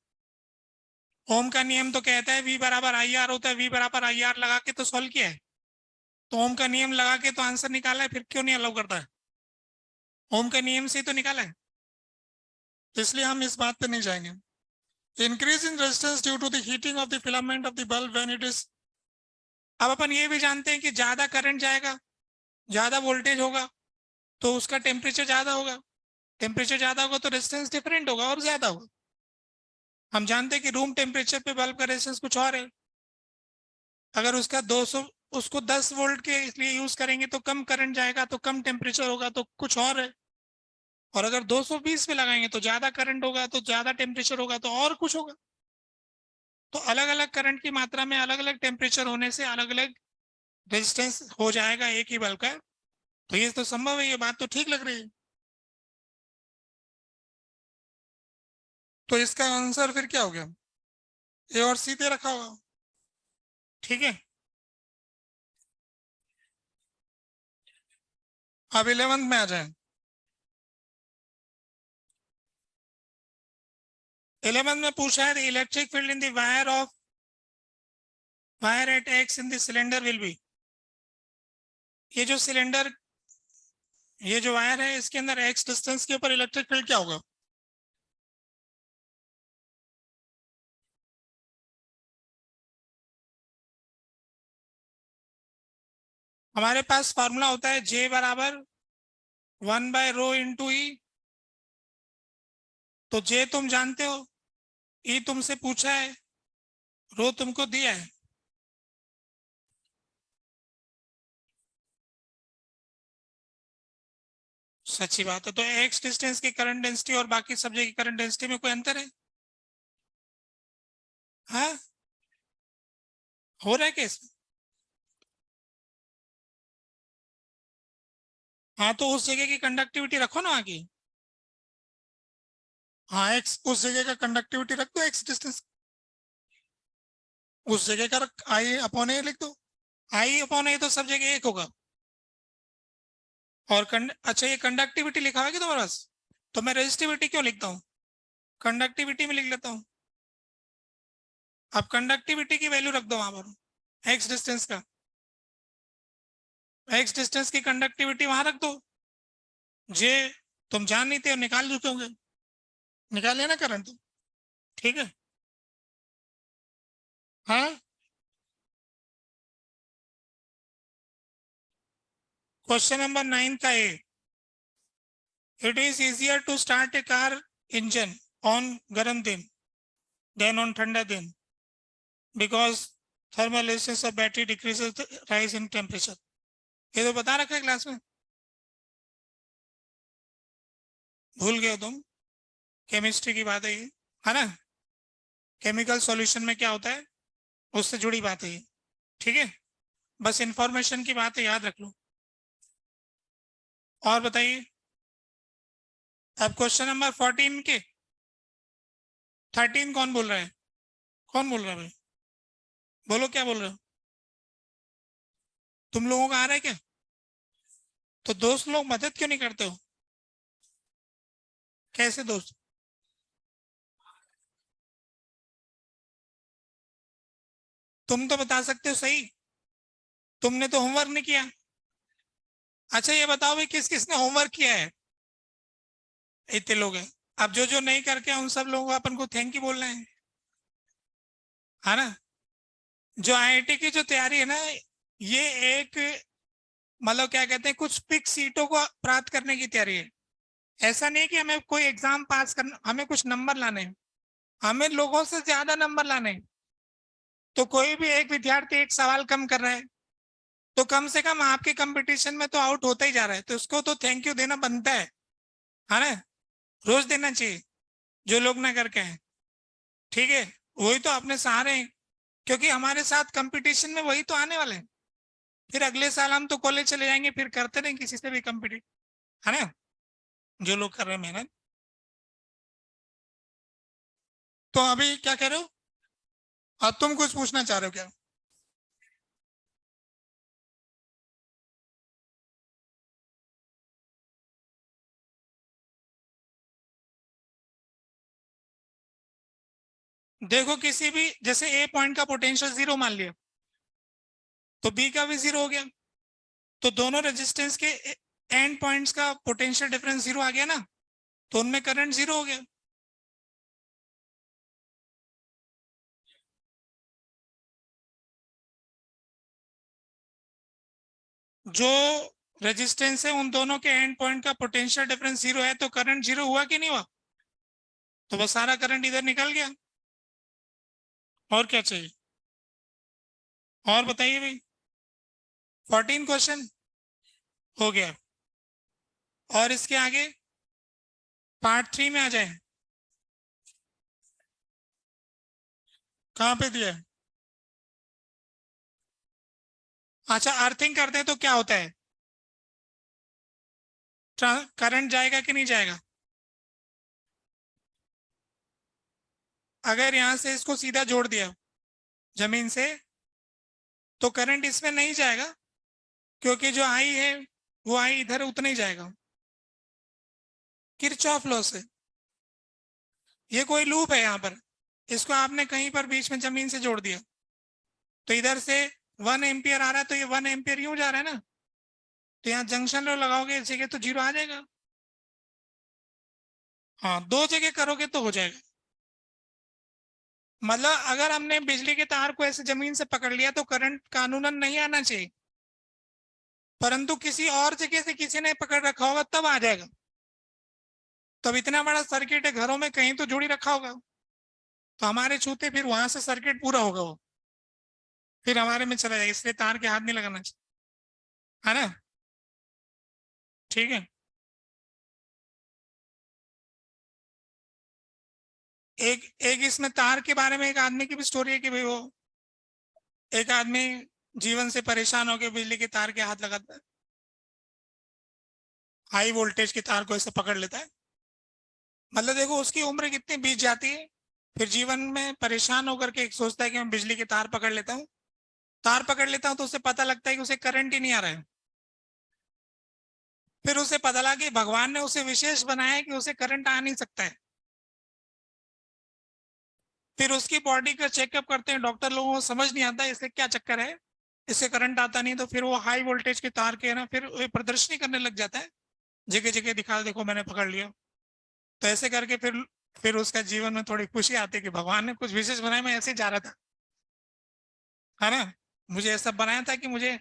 ओम का नियम तो कहता है V बराबर आई आर होता है, V बराबर आई आर लगा के तो सॉल्व किया है। तो ओम का नियम लगा के तो आंसर निकाला है, फिर क्यों नहीं अलाउ करता है? ओम का नियम से तो निकाला है, तो इसलिए हम इस बात पे नहीं जाएंगे। Increase in resistance due to the heating of the filament of the bulb when it is. अब अपन ये भी जानते हैं कि ज्यादा करंट जाएगा, ज्यादा वोल्टेज होगा तो उसका टेम्परेचर ज्यादा होगा। टेम्परेचर ज्यादा होगा तो रेजिस्टेंस डिफरेंट होगा और ज्यादा होगा। हम जानते हैं कि रूम टेम्परेचर पे बल्ब का रेजिस्टेंस कुछ और है। अगर उसका 200 उसको 10 वोल्ट के लिए यूज करेंगे तो कम करंट जाएगा, तो कम टेम्परेचर होगा, तो कुछ और है। और अगर 220 पे लगाएंगे तो ज्यादा करंट होगा, तो ज्यादा टेम्परेचर होगा, तो और कुछ होगा। तो अलग अलग करंट की मात्रा में अलग अलग टेम्परेचर होने से अलग अलग रेजिस्टेंस हो जाएगा एक ही बल्ब का। तो ये तो संभव है, ये बात तो ठीक लग रही है। तो इसका आंसर फिर क्या हो गया? ए और सी दे रखा होगा। ठीक है, अब 11th में आ जाए। 11th में पूछा है electric field in the wire eight x in the cylinder will be. ये जो सिलेंडर, ये जो वायर है इसके अंदर एक्स डिस्टेंस के ऊपर इलेक्ट्रिक फील्ड क्या होगा? हमारे पास फॉर्मूला होता है J बराबर 1/ρ × E। तो J तुम जानते हो, E तुमसे पूछा है, रो तुमको दिया है। सच्ची बात है, तो एक्स डिस्टेंस की करंट डेंसिटी और बाकी सब जगह की करंट डेंसिटी में कोई अंतर है? हाँ, हो रहा है केस। हाँ, तो उस जगह की कंडक्टिविटी रखो ना आगे। हाँ, एक्स उस जगह का कंडक्टिविटी रख दो, एक्स डिस्टेंस उस जगह का आई अपॉन ए लिख दो। आई अपॉन ए तो सब जगह एक होगा। और अच्छा, ये कंडक्टिविटी लिखा है कि तुम्हारे पास? तो मैं रेजिस्टिविटी क्यों लिखता हूँ, कंडक्टिविटी में लिख लेता हूँ। अब कंडक्टिविटी की वैल्यू रख दो वहां पर, एक्स डिस्टेंस का, एक्स डिस्टेंस की कंडक्टिविटी वहां रख दो। जे तुम जान नहीं थे, निकाल चुके होंगे, निकाल लेना करंट तो। ठीक है, हाँ। क्वेश्चन नंबर 9 का A, it is easier to start a car engine on गर्म दिन देन ऑन ठंडा दिन because thermal resistance of battery decreases the rise in temperature. ये तो बता रखा है क्लास में, भूल गए हो तुम। केमिस्ट्री की बात है ये, है ना। केमिकल सॉल्यूशन में क्या होता है, उससे जुड़ी बात है ये। ठीक है, बस इंफॉर्मेशन की बात है, याद रख लो। और बताइए, अब क्वेश्चन नंबर 14 के 13 कौन बोल रहा है, कौन बोल रहा है भाई, बोलो क्या बोल रहे हो। तुम लोगों का आ रहा है क्या, तो दोस्त लोग मदद क्यों नहीं करते हो, कैसे दोस्त। तुम तो बता सकते हो सही, तुमने तो होमवर्क नहीं किया। अच्छा ये बताओ भाई, किस किसने होमवर्क किया है, इतने लोग हैं। अब जो जो नहीं करके उन सब लोगों को अपन को थैंक यू बोलना है ना। जो आईआईटी की जो तैयारी है ना, ये एक मतलब क्या कहते हैं, कुछ फिक्स सीटों को प्राप्त करने की तैयारी है। ऐसा नहीं कि हमें कोई एग्जाम पास करना, हमें कुछ नंबर लाने हैं, हमें लोगों से ज्यादा नंबर लाने हैं। तो कोई भी एक विद्यार्थी एक सवाल कम कर रहा है, तो कम से कम आपके कंपटीशन में तो आउट होता ही जा रहा है, तो उसको तो थैंक यू देना बनता है ना। रोज देना चाहिए, जो लोग ना करके हैं। ठीक है, वही तो अपने सहारे हैं, क्योंकि हमारे साथ कंपटीशन में वही तो आने वाले हैं। फिर अगले साल हम तो कॉलेज चले जाएंगे, फिर करते रहेंगे किसी से भी कंपटीट, है ना, जो लोग कर रहे हैं मेहनत। तो अभी क्या कह रहे हो, अब तुम कुछ पूछना चाह रहे हो क्या। देखो किसी भी, जैसे ए पॉइंट का पोटेंशियल जीरो मान लिया, तो बी का भी जीरो हो गया, तो दोनों रेजिस्टेंस के एंड पॉइंट्स का पोटेंशियल डिफरेंस जीरो आ गया ना, तो उनमें करंट जीरो हो गया। जो रेजिस्टेंस है उन दोनों के एंड पॉइंट का पोटेंशियल डिफरेंस जीरो है, तो करंट जीरो हुआ कि नहीं हुआ, तो बस सारा करंट इधर निकल गया। और क्या चाहिए, और बताइए भाई। 14 क्वेश्चन हो गया, और इसके आगे पार्ट 3 में आ जाए। कहाँ पे दिया है। अच्छा, अर्थिंग करते हैं तो क्या होता है, करंट जाएगा कि नहीं जाएगा। अगर यहां से इसको सीधा जोड़ दिया जमीन से, तो करंट इसमें नहीं जाएगा, क्योंकि जो आई है वो आई इधर उतना ही जाएगा। किरचॉफ लॉ से, ये कोई लूप है यहाँ पर, इसको आपने कहीं पर बीच में जमीन से जोड़ दिया, तो इधर से 1 एम्पियर आ रहा है, तो ये 1 एम्पियर यूं जा रहा है ना, तो यहाँ जंक्शन लो लगाओगे इस जगह, तो जीरो आ जाएगा। हाँ, दो जगह करोगे तो हो जाएगा। मतलब अगर हमने बिजली के तार को ऐसे जमीन से पकड़ लिया, तो करंट कानूनन नहीं आना चाहिए, परंतु किसी और जगह से किसी ने पकड़ रखा होगा तब आ जाएगा। तब इतना बड़ा सर्किट है, घरों में कहीं तो जोड़ी रखा होगा, तो हमारे छूते फिर वहां से सर्किट पूरा होगा वो, फिर हमारे में चला जाएगा, इसलिए तार के हाथ नहीं लगाना चाहिए, है ना। ठीक है, एक एक इसमें तार के बारे में एक आदमी की भी स्टोरी है कि भाई वो एक आदमी जीवन से परेशान होकर बिजली के तार के हाथ लगाता है, हाई वोल्टेज के तार को ऐसे पकड़ लेता है। मतलब देखो उसकी उम्र कितनी बीत जाती है, फिर जीवन में परेशान होकर के एक सोचता है कि मैं बिजली के तार पकड़ लेता हूँ, तार पकड़ लेता हूँ, तो उसे पता लगता है कि उसे करंट ही नहीं आ रहा है। फिर उसे पता लगा कि भगवान ने उसे विशेष बनाया है कि उसे करंट आ नहीं सकता है। फिर उसकी बॉडी का चेकअप करते हैं डॉक्टर, लोगों को समझ नहीं आता इससे क्या चक्कर है, इससे करंट आता नहीं, तो फिर वो हाई वोल्टेज के तार के ना फिर प्रदर्शनी करने लग जाता है, जगह जगह दिखा, देखो मैंने पकड़ लिया। तो ऐसे करके फिर उसका जीवन में थोड़ी खुशी आती है कि भगवान ने कुछ विशेष बनाया, मैं ऐसे ही जा रहा था, है ना, मुझे ऐसा बनाया था कि मुझे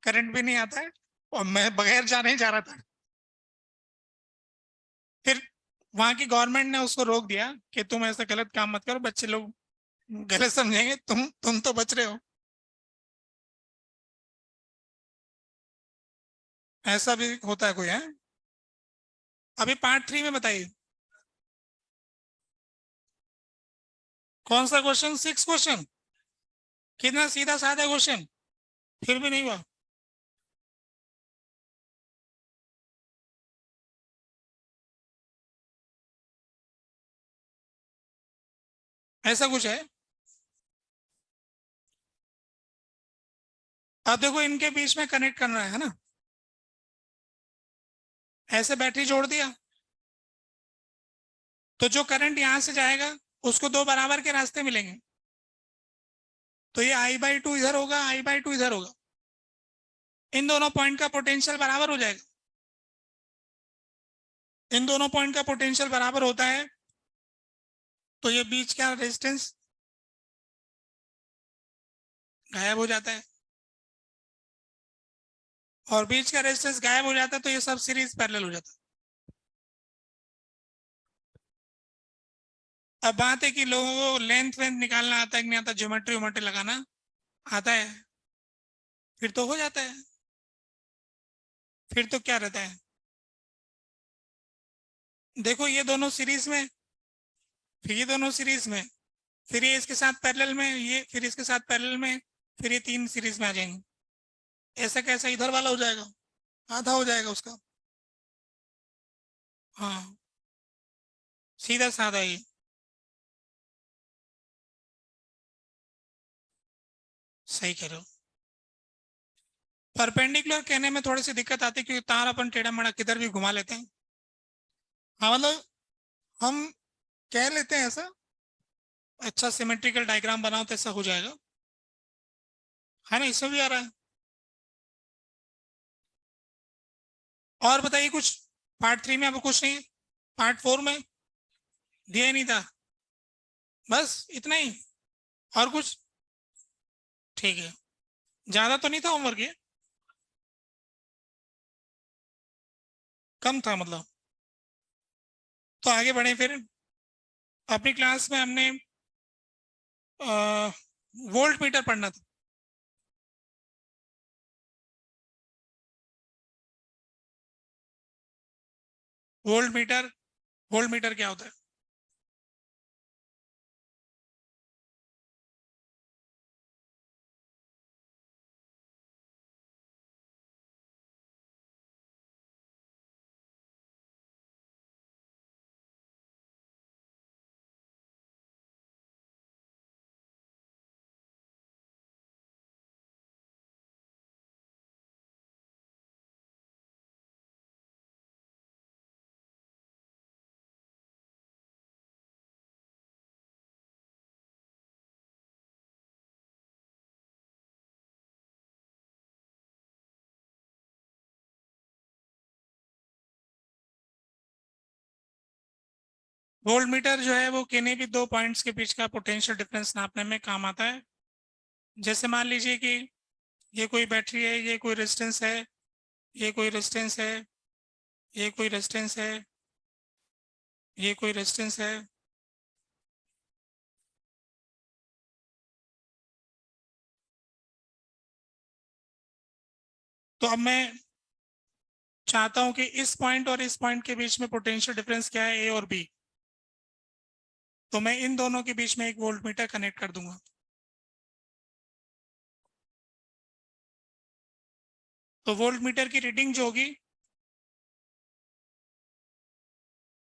करंट भी नहीं आता है, और मैं बगैर जाने ही जा रहा था। फिर वहां की गवर्नमेंट ने उसको रोक दिया कि तुम ऐसा गलत काम मत करो, बच्चे लोग गलत समझेंगे, तुम तो बच रहे हो। ऐसा भी होता है कोई है? अभी पार्ट 3 में बताइए कौन सा क्वेश्चन, 6 क्वेश्चन? कितना सीधा साधा क्वेश्चन, फिर भी नहीं हुआ। ऐसा कुछ है? अब देखो इनके बीच में कनेक्ट करना है ना, ऐसे बैटरी जोड़ दिया तो जो करंट यहां से जाएगा उसको दो बराबर के रास्ते मिलेंगे, तो ये I/2 इधर होगा, I/2 इधर होगा, इन दोनों पॉइंट का पोटेंशियल बराबर हो जाएगा। इन दोनों पॉइंट का पोटेंशियल बराबर होता है तो ये बीच का रेजिस्टेंस गायब हो जाता है, और बीच का रेजिस्टेंस गायब हो जाता है तो ये सब सीरीज पैरेलल हो जाता है। अब बात है कि लोगों को लेंथ वेंथ निकालना आता है कि नहीं आता, ज्योमेट्री वोमेट्री लगाना आता है, फिर तो हो जाता है। फिर तो क्या रहता है, देखो ये दोनों सीरीज में, फिर ये दोनों सीरीज में, फिर ये इसके साथ पैरेलल में, ये फिर इसके साथ पैरेलल में, फिर ये तीन सीरीज में आ जाएंगे। ऐसा कैसा इधर वाला हो जाएगा, आधा हो जाएगा उसका। हाँ, सीधा साधा ये। सही कह रहे हो। परपेंडिकुलर कहने में थोड़ी सी दिक्कत आती है क्योंकि तार अपन टेढ़ा मेढ़ा किधर भी घुमा लेते हैं। हाँ मतलब हम कह लेते हैं ऐसा, अच्छा सिमेट्रिकल डायग्राम बनाओ तो ऐसा हो जाएगा, है ना, इसमें भी आ रहा है। और बताइए कुछ, पार्ट 3 में अब कुछ नहीं है, पार्ट 4 में दिया ही नहीं था, बस इतना ही, और कुछ? ठीक है, ज्यादा तो नहीं था होमवर्क ये, कम था मतलब। तो आगे बढ़े फिर। अपनी क्लास में हमने वोल्ट मीटर पढ़ना था। वोल्ट मीटर, वोल्ट मीटर क्या होता है? वोल्ट मीटर जो है वो किन्हीं भी दो पॉइंट्स के बीच का पोटेंशियल डिफरेंस नापने में काम आता है। जैसे मान लीजिए कि ये कोई बैटरी है, ये कोई रेजिस्टेंस है, ये कोई रेजिस्टेंस है, ये कोई रेजिस्टेंस है, ये कोई रेजिस्टेंस है। तो अब मैं चाहता हूं कि इस पॉइंट और इस पॉइंट के बीच में पोटेंशियल डिफरेंस क्या है, ए और बी, तो मैं इन दोनों के बीच में एक वोल्ट मीटर कनेक्ट कर दूंगा। तो वोल्ट मीटर की रीडिंग जो होगी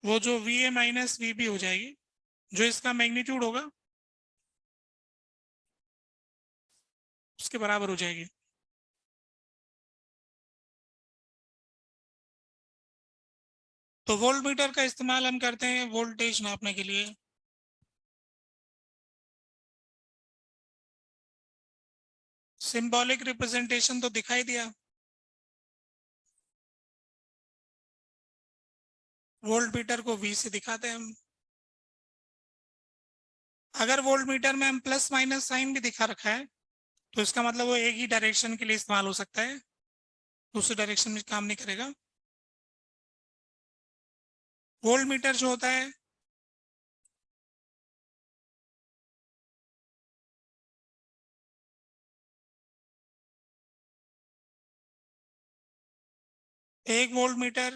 वो जो VA माइनस VB हो जाएगी, जो इसका मैग्नीट्यूड होगा उसके बराबर हो जाएगी। तो वोल्ट मीटर का इस्तेमाल हम करते हैं वोल्टेज नापने के लिए। सिंबॉलिक रिप्रेजेंटेशन तो दिखाई दिया, वोल्ट मीटर को V से दिखाते हैं हम। अगर वोल्ट मीटर में हम प्लस माइनस साइन भी दिखा रखा है तो इसका मतलब वो एक ही डायरेक्शन के लिए इस्तेमाल हो सकता है, दूसरे डायरेक्शन में काम नहीं करेगा। वोल्ट मीटर जो होता है एक वोल्ट मीटर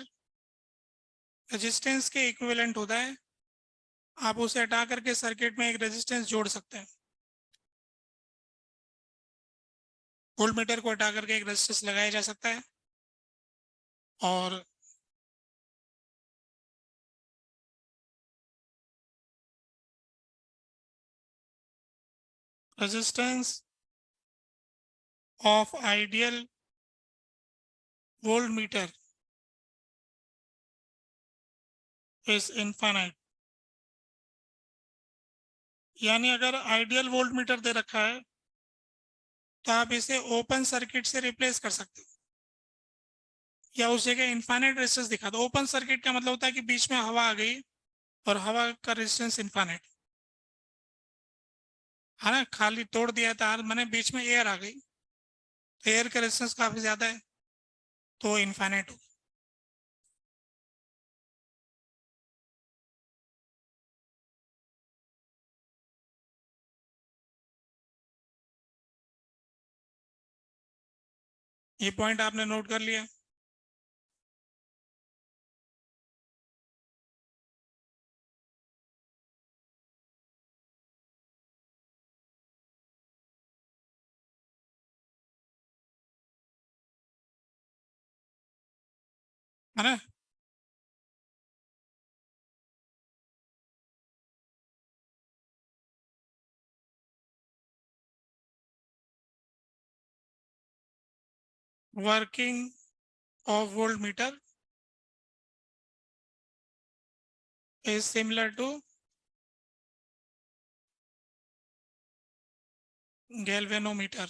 रेजिस्टेंस के इक्विवेलेंट होता है, आप उसे हटा करके सर्किट में एक रेजिस्टेंस जोड़ सकते हैं। वोल्ट मीटर को हटा करके एक रेजिस्टेंस लगाया जा सकता है, और resistance of ideal volt meter is infinite. यानी अगर आइडियल वोल्ट मीटर दे रखा है तो आप इसे ओपन सर्किट से रिप्लेस कर सकते हो, या उस जगह इनफाइनाइट रेजिस्टेंस दिखा दो। ओपन सर्किट का मतलब होता है कि बीच में हवा आ गई और हवा का रेजिस्टेंस इनफाइनाइट है ना, खाली तोड़ दिया तार, मैंने बीच में एयर आ गई तो एयर का रेजिस्टेंस काफी ज्यादा है तो इनफाइनाइट हो। ये पॉइंट आपने नोट कर लिया। है ना, working of volt meter is similar to galvanometer।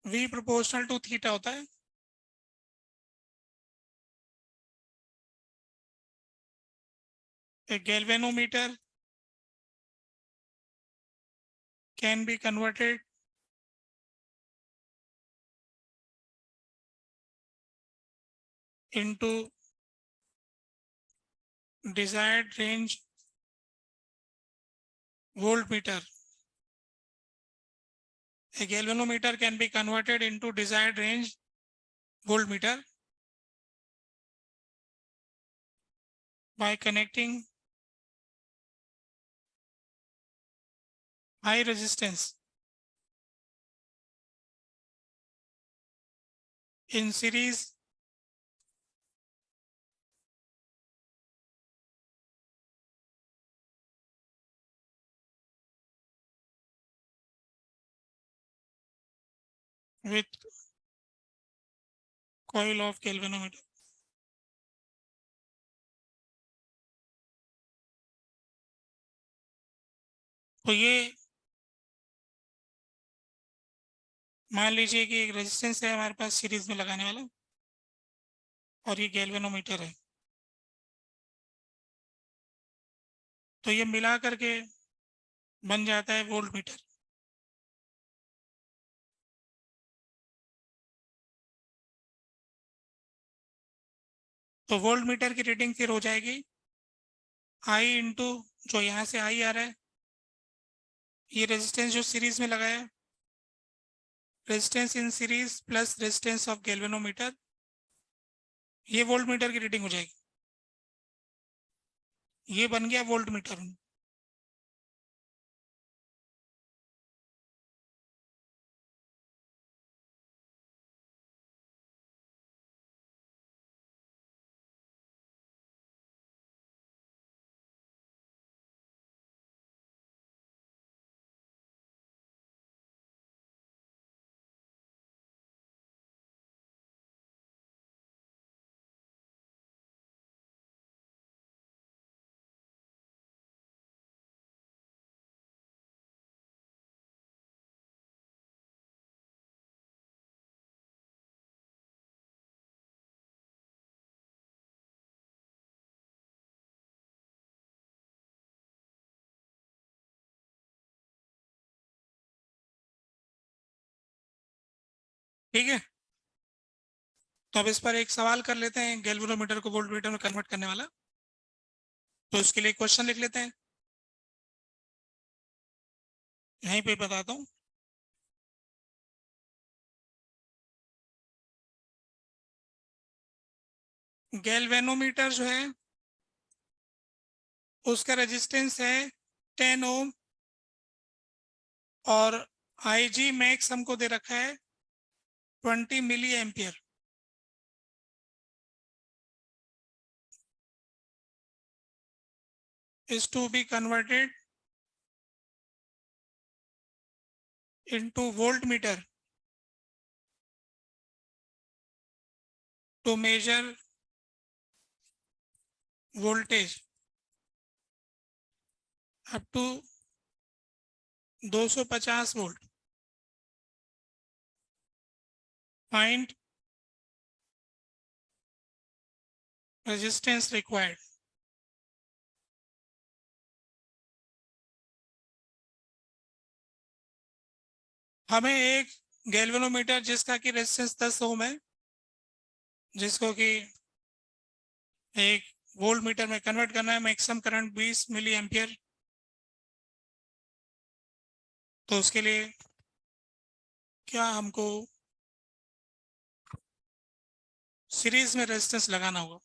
V proportional to theta होता है। A galvanometer can be converted into desired range voltmeter। A galvanometer can be converted into desired range voltmeter by connecting high resistance in series with coil of galvanometer। तो ये मान लीजिए कि एक रेजिस्टेंस है हमारे पास सीरीज में लगाने वाला, और ये गैल्वेनोमीटर है, तो ये मिला करके बन जाता है वोल्ट मीटर। तो वोल्ट मीटर की रीडिंग फिर हो जाएगी आई इंटू, जो यहाँ से आई आ रहा है, ये रेजिस्टेंस जो सीरीज में लगाया है, resistance in series plus resistance of galvanometer, ये वोल्ट मीटर की रीडिंग हो जाएगी। ये बन गया वोल्ट मीटर। ठीक है, तो अब इस पर एक सवाल कर लेते हैं गैल्वेनोमीटर को वोल्ट मीटर में कन्वर्ट करने वाला। तो इसके लिए क्वेश्चन लिख लेते हैं, यहीं पे बताता हूँ। गैल्वेनोमीटर जो है उसका रेजिस्टेंस है 10 ओम और IG मैक्स हमको दे रखा है 20 milliampere. is to be converted into voltmeter to measure voltage up to 250 volt. Find resistance required. हमें एक गैल्वेनोमीटर जिसका कि रेजिस्टेंस 10 ओम है, जिसको कि एक वोल्ट मीटर में कन्वर्ट करना है, मैक्सिमम करंट 20 मिली एम्पियर। तो उसके लिए क्या हमको सीरीज में रेजिस्टेंस लगाना होगा।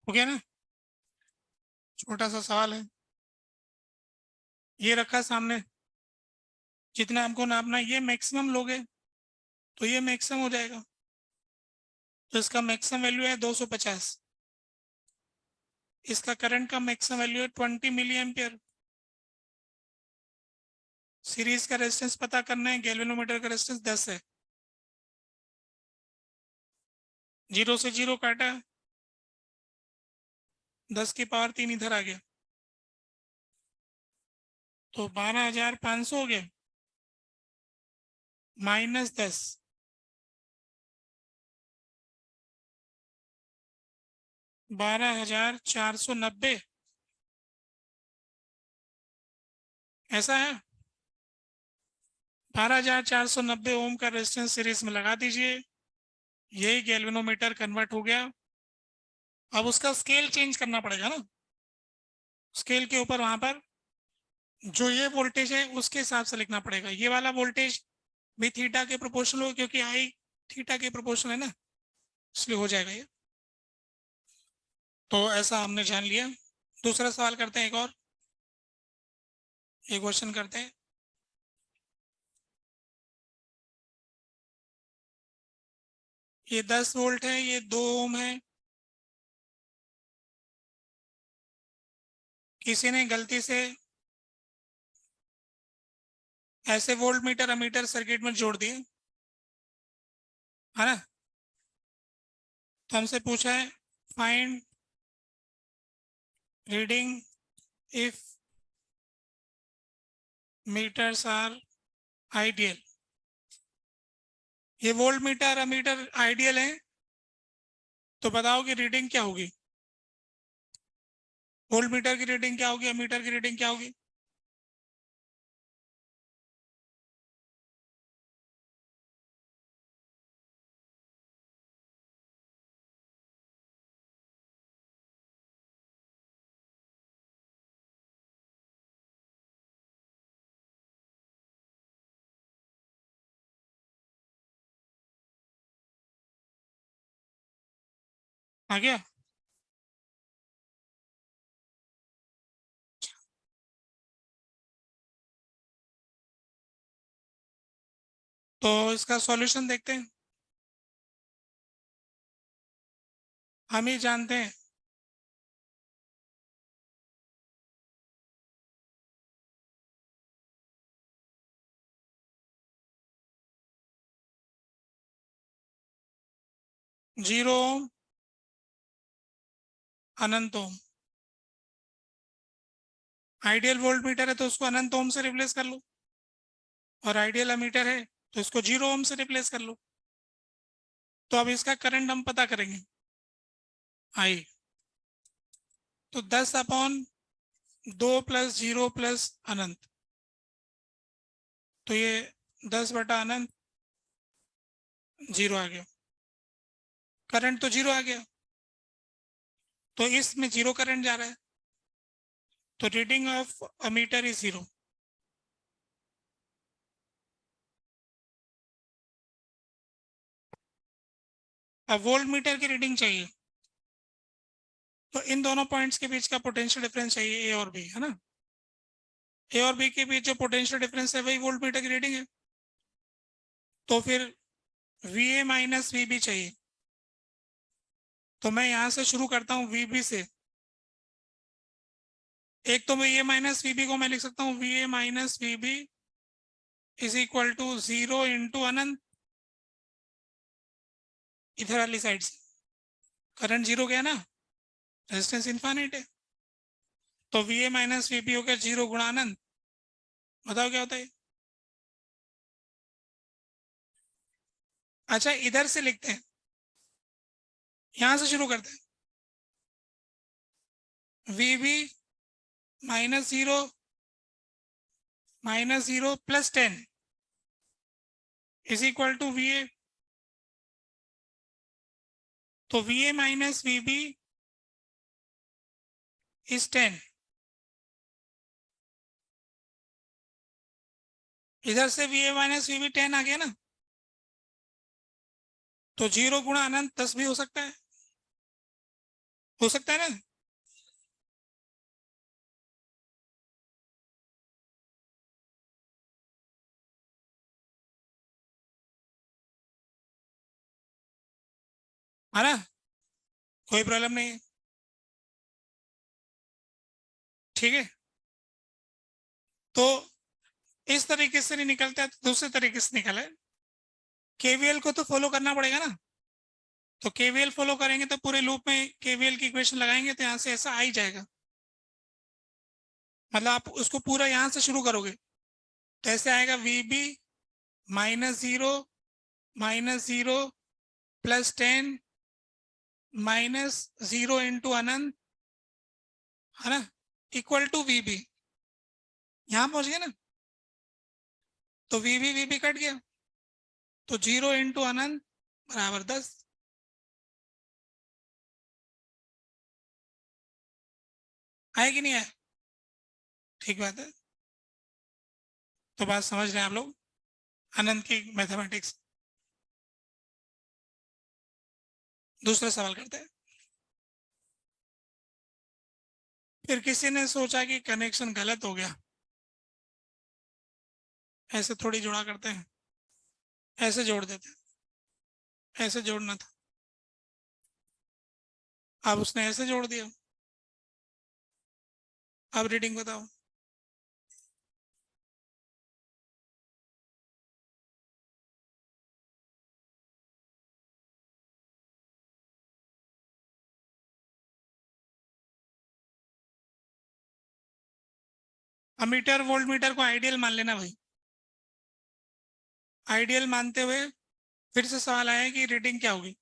हो गया ना। छोटा सा सवाल है, ये रखा सामने, जितना हमको नापना ये मैक्सिमम लोगे तो ये मैक्सिमम हो जाएगा। तो इसका मैक्सिमम वैल्यू है 250। इसका करंट का मैक्सिमम वैल्यू है 20 मिली एम्पियर। सीरीज का रेजिस्टेंस पता करना है, गैल्वेनोमीटर का रेजिस्टेंस 10 है। 0 से 0 काटा, 10 की पावर 3 इधर आ गया, तो 12,500 हो गया, -10, 12,490। ऐसा है, 12,490 ओम का रेजिस्टेंस सीरीज में लगा दीजिए। यही गैल्वेनोमीटर कन्वर्ट हो गया। अब उसका स्केल चेंज करना पड़ेगा ना। स्केल के ऊपर वहां पर जो ये वोल्टेज है उसके हिसाब से लिखना पड़ेगा। ये वाला वोल्टेज भी थीटा के प्रोपोर्शनल हो, क्योंकि आई थीटा के प्रोपोर्शनल है ना, इसलिए हो जाएगा ये। तो ऐसा हमने जान लिया। दूसरा सवाल करते हैं, एक क्वेश्चन करते हैं। ये 10 वोल्ट है, ये 2 ओम है। किसी ने गलती से ऐसे वोल्ट मीटर अमीटर सर्किट में जोड़ दिए, है ना। तो हमसे पूछा है find reading if meters are ideal. ये वोल्ट मीटर अमीटर आइडियल है, तो बताओ कि रीडिंग क्या होगी। वोल्ट मीटर की रीडिंग क्या होगी, अमीटर की रीडिंग क्या होगी। आ गया। तो इसका सॉल्यूशन देखते हैं। हम ही जानते हैं 0 ओम, अनंत ओम। आइडियल वोल्ट मीटर है तो उसको अनंत ओम से रिप्लेस कर लो, और आइडियल अमीटर है तो इसको 0 ओम से रिप्लेस कर लो। तो अब इसका करंट हम पता करेंगे, आई। तो 10/2 प्लस 0 प्लस अनंत, तो ये 10/अनंत 0 आ गया। करंट तो 0 आ गया, तो इसमें 0 करंट जा रहा है, तो रीडिंग ऑफ अमीटर इज 0। अब वोल्ट मीटर की रीडिंग चाहिए, तो इन दोनों पॉइंट्स के बीच का पोटेंशियल डिफरेंस चाहिए, ए और बी, है ना। ए और बी के बीच जो पोटेंशियल डिफरेंस है वही वोल्ट मीटर की रीडिंग है। तो फिर V A minus V B चाहिए। तो मैं यहां से शुरू करता हूँ वी बी से। एक तो V A minus V B को मैं लिख सकता हूँ V A minus V B is equal to 0 into अनंत, इधर वाली साइड से करंट 0 गया ना, रेजिस्टेंस इनफाइनाइट है, तो V A minus V B हो गया 0 गुणा अनंत। बताओ क्या होता है। अच्छा, इधर से लिखते हैं, यहां से शुरू करते हैं। V B minus zero plus 10 is equal to V A. तो V A minus V B is 10। इधर से V A minus V B 10 आ गया ना, तो 0 गुणा अनंत 10 भी हो सकता है, हो सकता है ना। है ना, कोई प्रॉब्लम नहीं है। ठीक है, तो इस तरीके से नहीं निकलता है तो दूसरे तरीके से निकला है। केवीएल को तो फॉलो करना पड़ेगा ना, तो केवीएल फॉलो करेंगे तो पूरे लूप में केवीएल की इक्वेशन लगाएंगे तो यहाँ से ऐसा आ ही जाएगा। मतलब आप उसको पूरा यहाँ से शुरू करोगे तो ऐसे आएगा वी बी -0 प्लस 10 -0 इंटू अनंत, है ना, इक्वल टू वी बी। यहाँ पहुंच गया ना, तो वी बी कट गया, तो 0 इंटू अनंत बराबर 10। आए कि नहीं आए, ठीक बात है। तो बात समझ रहे हैं आप लोग, अनंत की मैथमेटिक्स। दूसरा सवाल करते हैं। फिर किसी ने सोचा कि कनेक्शन गलत हो गया, ऐसे थोड़ी जोड़ा करते हैं, ऐसे जोड़ देते हैं, ऐसे जोड़ना था, अब उसने ऐसे जोड़ दिया। अब रीडिंग बताओ। अमीटर वोल्ट मीटर को आइडियल मान लेना भाई। आइडियल मानते हुए फिर से सवाल आया कि रीडिंग क्या होगी।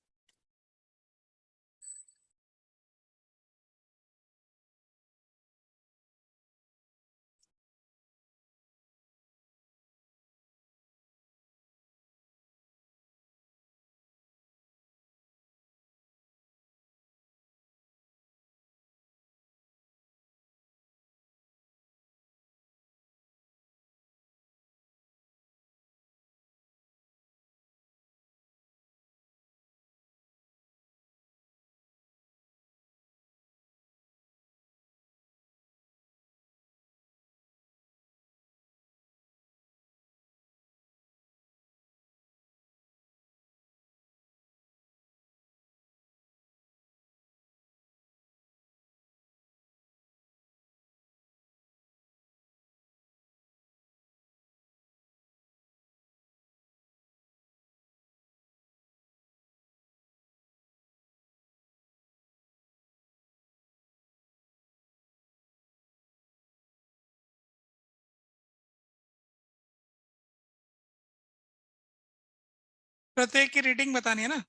प्रत्येक की रीडिंग बतानी है ना,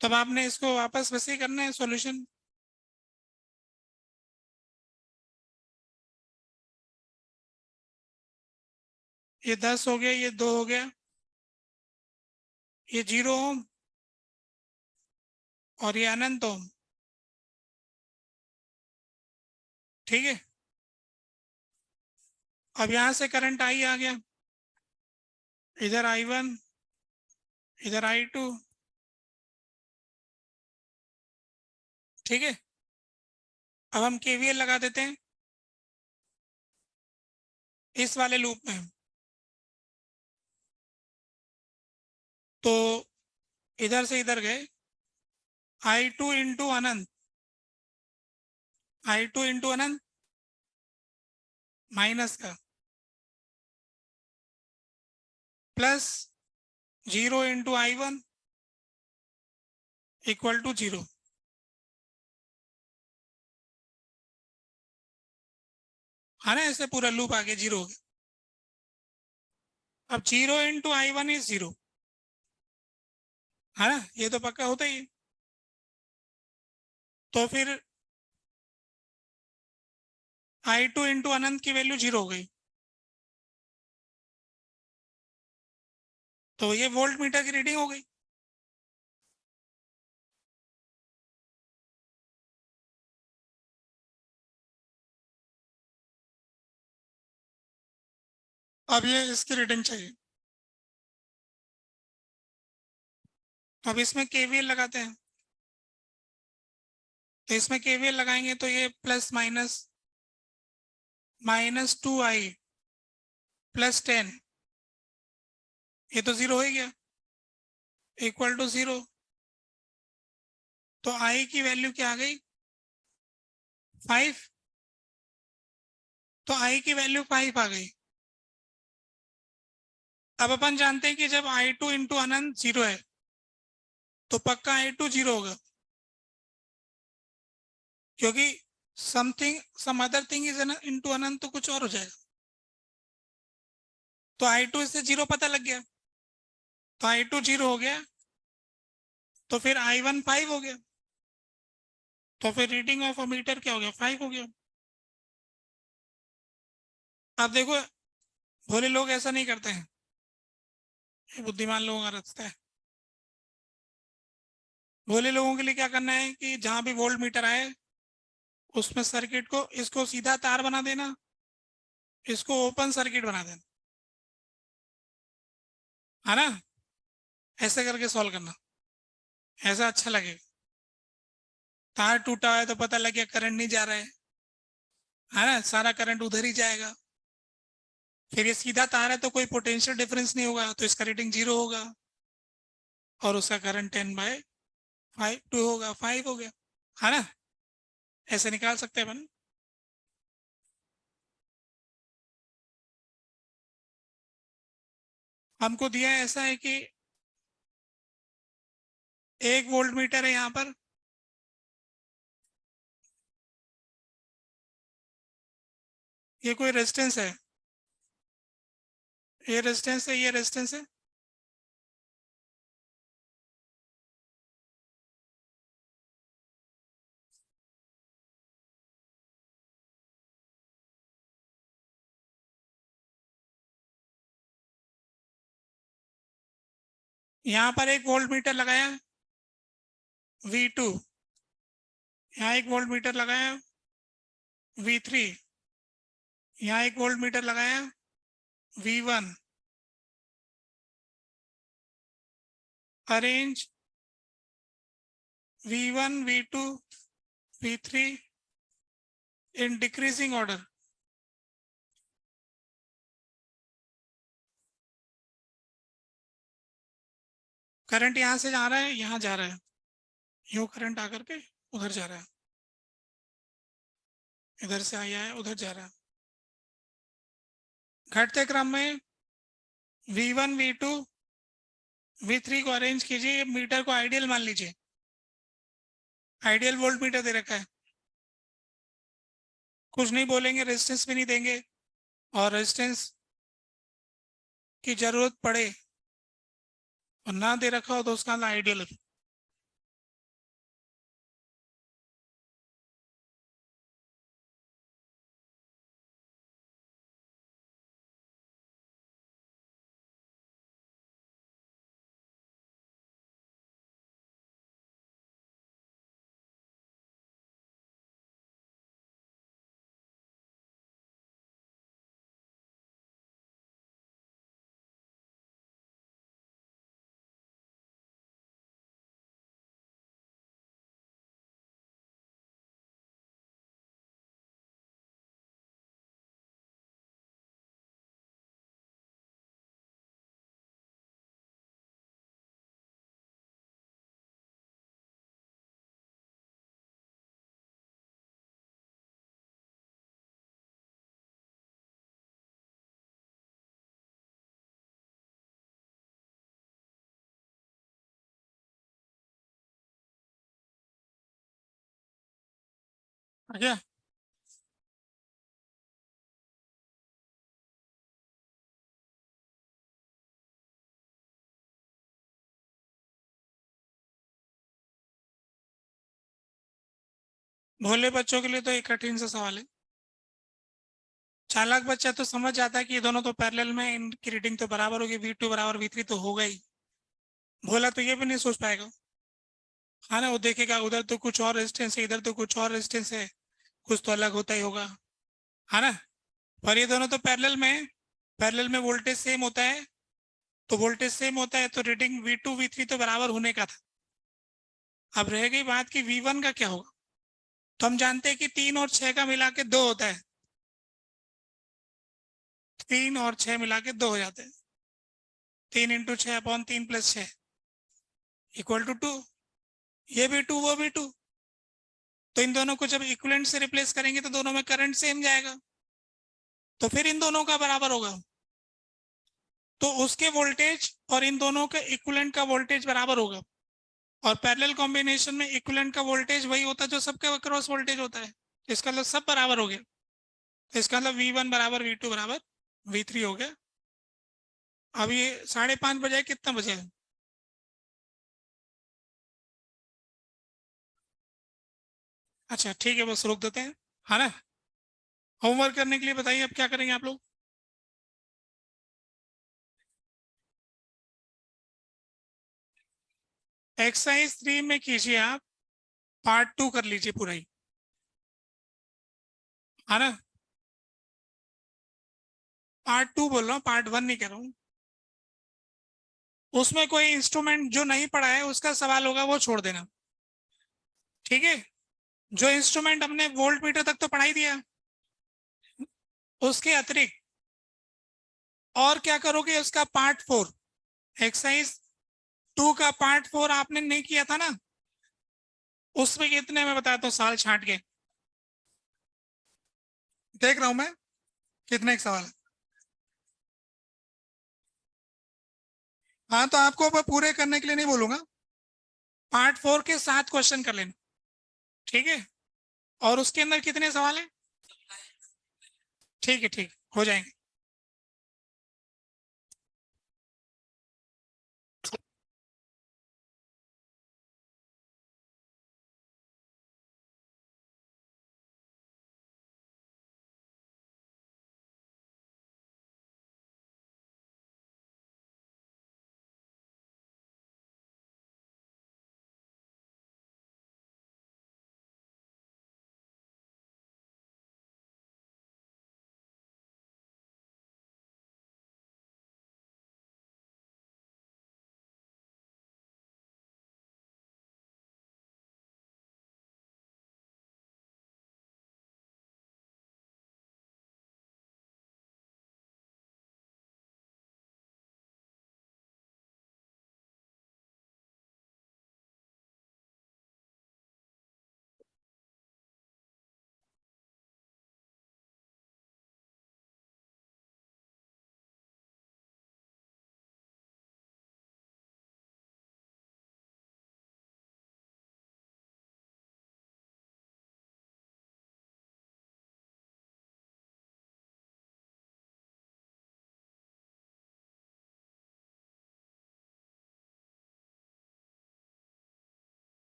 तब आपने इसको वापस वैसे ही करना है सॉल्यूशन। ये 10 हो गया, ये 2 हो गया, ये 0 ओम और ये अनंत ओम। ठीक है, अब यहां से करंट आई आ गया, इधर I1, इधर I2। ठीक है, अब हम KVL लगा देते हैं इस वाले लूप में। तो इधर से इधर गए, I2 इंटू अनंत, I2 इंटू अनंत माइनस का, plus 0 into I1 equal to 0। है ना, ऐसे पूरा लूप आगे 0 हो गया। अब 0 इंटू I1 इज 0, है ना, ये तो पक्का होता ही है। तो फिर I2 इंटू अनंत की वैल्यू 0 हो गई, तो ये वोल्ट मीटर की रीडिंग हो गई। अब ये इसकी रीडिंग चाहिए, अब इसमें KVL लगाते हैं। तो इसमें KVL लगाएंगे तो ये प्लस माइनस, -2I प्लस 10, ये तो 0 हो ही गया, इक्वल टू 0। तो I की वैल्यू क्या आ गई, 5। तो I की वैल्यू 5 आ गई। अब अपन जानते हैं कि जब I2 इंटू अनंत 0 है तो पक्का I2 0 होगा, क्योंकि some other thing is into अनंत तो कुछ और हो जाएगा। तो I2 इससे 0 पता लग गया, तो I2 0 हो गया, तो फिर I1 5 हो गया, तो फिर रीडिंग ऑफ अमीटर क्या हो गया, 5 हो गया। अब देखो, भोले लोग ऐसा नहीं करते हैं, ये बुद्धिमान लोगों का रास्ता है। भोले लोगों के लिए क्या करना है कि जहां भी वोल्ट मीटर आए उसमें सर्किट को, इसको सीधा तार बना देना, इसको ओपन सर्किट बना देना, है ना, ऐसे करके सॉल्व करना, ऐसा अच्छा लगेगा। तार टूटा है तो पता लग गया करंट नहीं जा रहा है ना, सारा करंट उधर ही जाएगा। फिर ये सीधा तार है तो कोई पोटेंशियल डिफरेंस नहीं होगा, तो इसका रीडिंग 0 होगा और उसका करंट 10/5 2 होगा, 5 हो गया, है ना, ऐसे निकाल सकते हैं अपन। हमको दिया है ऐसा है कि 1 वोल्ट मीटर है यहाँ पर, ये कोई रेजिस्टेंस है, ये रेजिस्टेंस है, ये रेजिस्टेंस है। यहाँ पर 1 वोल्ट मीटर लगाया V2, यहाँ 1 वोल्ट मीटर लगाया V3, यहाँ 1 वोल्ट मीटर लगाया V1। Arrange V1 V2 V3 in decreasing order. Current यहाँ से जा रहा है, यहाँ जा रहा है, यूं करंट आकर के उधर जा रहा है, इधर से आया है उधर जा रहा है। घटते क्रम में V1 V2 V3 को अरेंज कीजिए, मीटर को आइडियल मान लीजिए, आइडियल वोल्ट मीटर दे रखा है, कुछ नहीं बोलेंगे, रेजिस्टेंस भी नहीं देंगे, और रेजिस्टेंस की जरूरत पड़े और ना दे रखा हो तो उसका आइडियल। क्या भोले बच्चों के लिए तो एक कठिन सा सवाल है। चालाक बच्चा तो समझ जाता है कि ये दोनों तो पैरेलल में, इनकी रीडिंग तो बराबर होगी, V2 बराबर V3 तो होगा ही। भोला तो ये भी नहीं सोच पाएगा। हाँ ना, वो देखेगा उधर तो कुछ और रेजिस्टेंस है, इधर तो कुछ और रेजिस्टेंस है, कुछ तो अलग होता ही होगा। है ना। पर ये दोनों तो पैरेलल में है। पैरेलल में वोल्टेज सेम होता है, तो वोल्टेज सेम होता है तो रीडिंग V2 V3 तो बराबर होने का था। अब रह गई बात कि V1 का क्या होगा। तो हम जानते हैं कि 3 और 6 का मिला के 2 होता है। 3 और 6 मिला के 2 हो जाते हैं। 3 × 6/3 + 6 = 2। ये भी 2, वो भी 2। तो इन दोनों को जब इक्विवेलेंट से रिप्लेस करेंगे तो दोनों में करंट सेम जाएगा, तो फिर इन दोनों का बराबर होगा। तो उसके वोल्टेज और इन दोनों के इक्विवेलेंट का वोल्टेज बराबर होगा। और पैरेलल कॉम्बिनेशन में इक्विवेलेंट का वोल्टेज वही होता है जो सबका क्रॉस वोल्टेज होता है। इसका मतलब सब बराबर हो गया। तो इसका मतलब V1 बराबर V2 बराबर V3 हो गया। अब ये 5:30 बजे कितना बजे है? अच्छा ठीक है, बस रोक देते हैं। है ना। होमवर्क करने के लिए बताइए अब क्या करेंगे आप लोग। एक्सरसाइज 3 में कीजिए आप, पार्ट 2 कर लीजिए पूरा ही। है ना। पार्ट 2 बोल रहा हूँ, पार्ट 1 नहीं कर रहा हूँ। उसमें कोई इंस्ट्रूमेंट जो नहीं पढ़ा है उसका सवाल होगा वो छोड़ देना। ठीक है। जो इंस्ट्रूमेंट हमने वोल्ट मीटर तक तो पढ़ा ही दिया, उसके अतिरिक्त और क्या करोगे उसका पार्ट 4। एक्सरसाइज 2 का पार्ट 4 आपने नहीं किया था ना। उसमें कितने मैं बताता हूँ साल छांट के। देख रहा हूं मैं कितने एक सवाल है। हाँ तो आपको मैं पूरे करने के लिए नहीं बोलूंगा, पार्ट 4 के 7 क्वेश्चन कर लेना। ठीक है। और उसके अंदर कितने सवाल है? ठीक है, ठीक हो जाएंगे।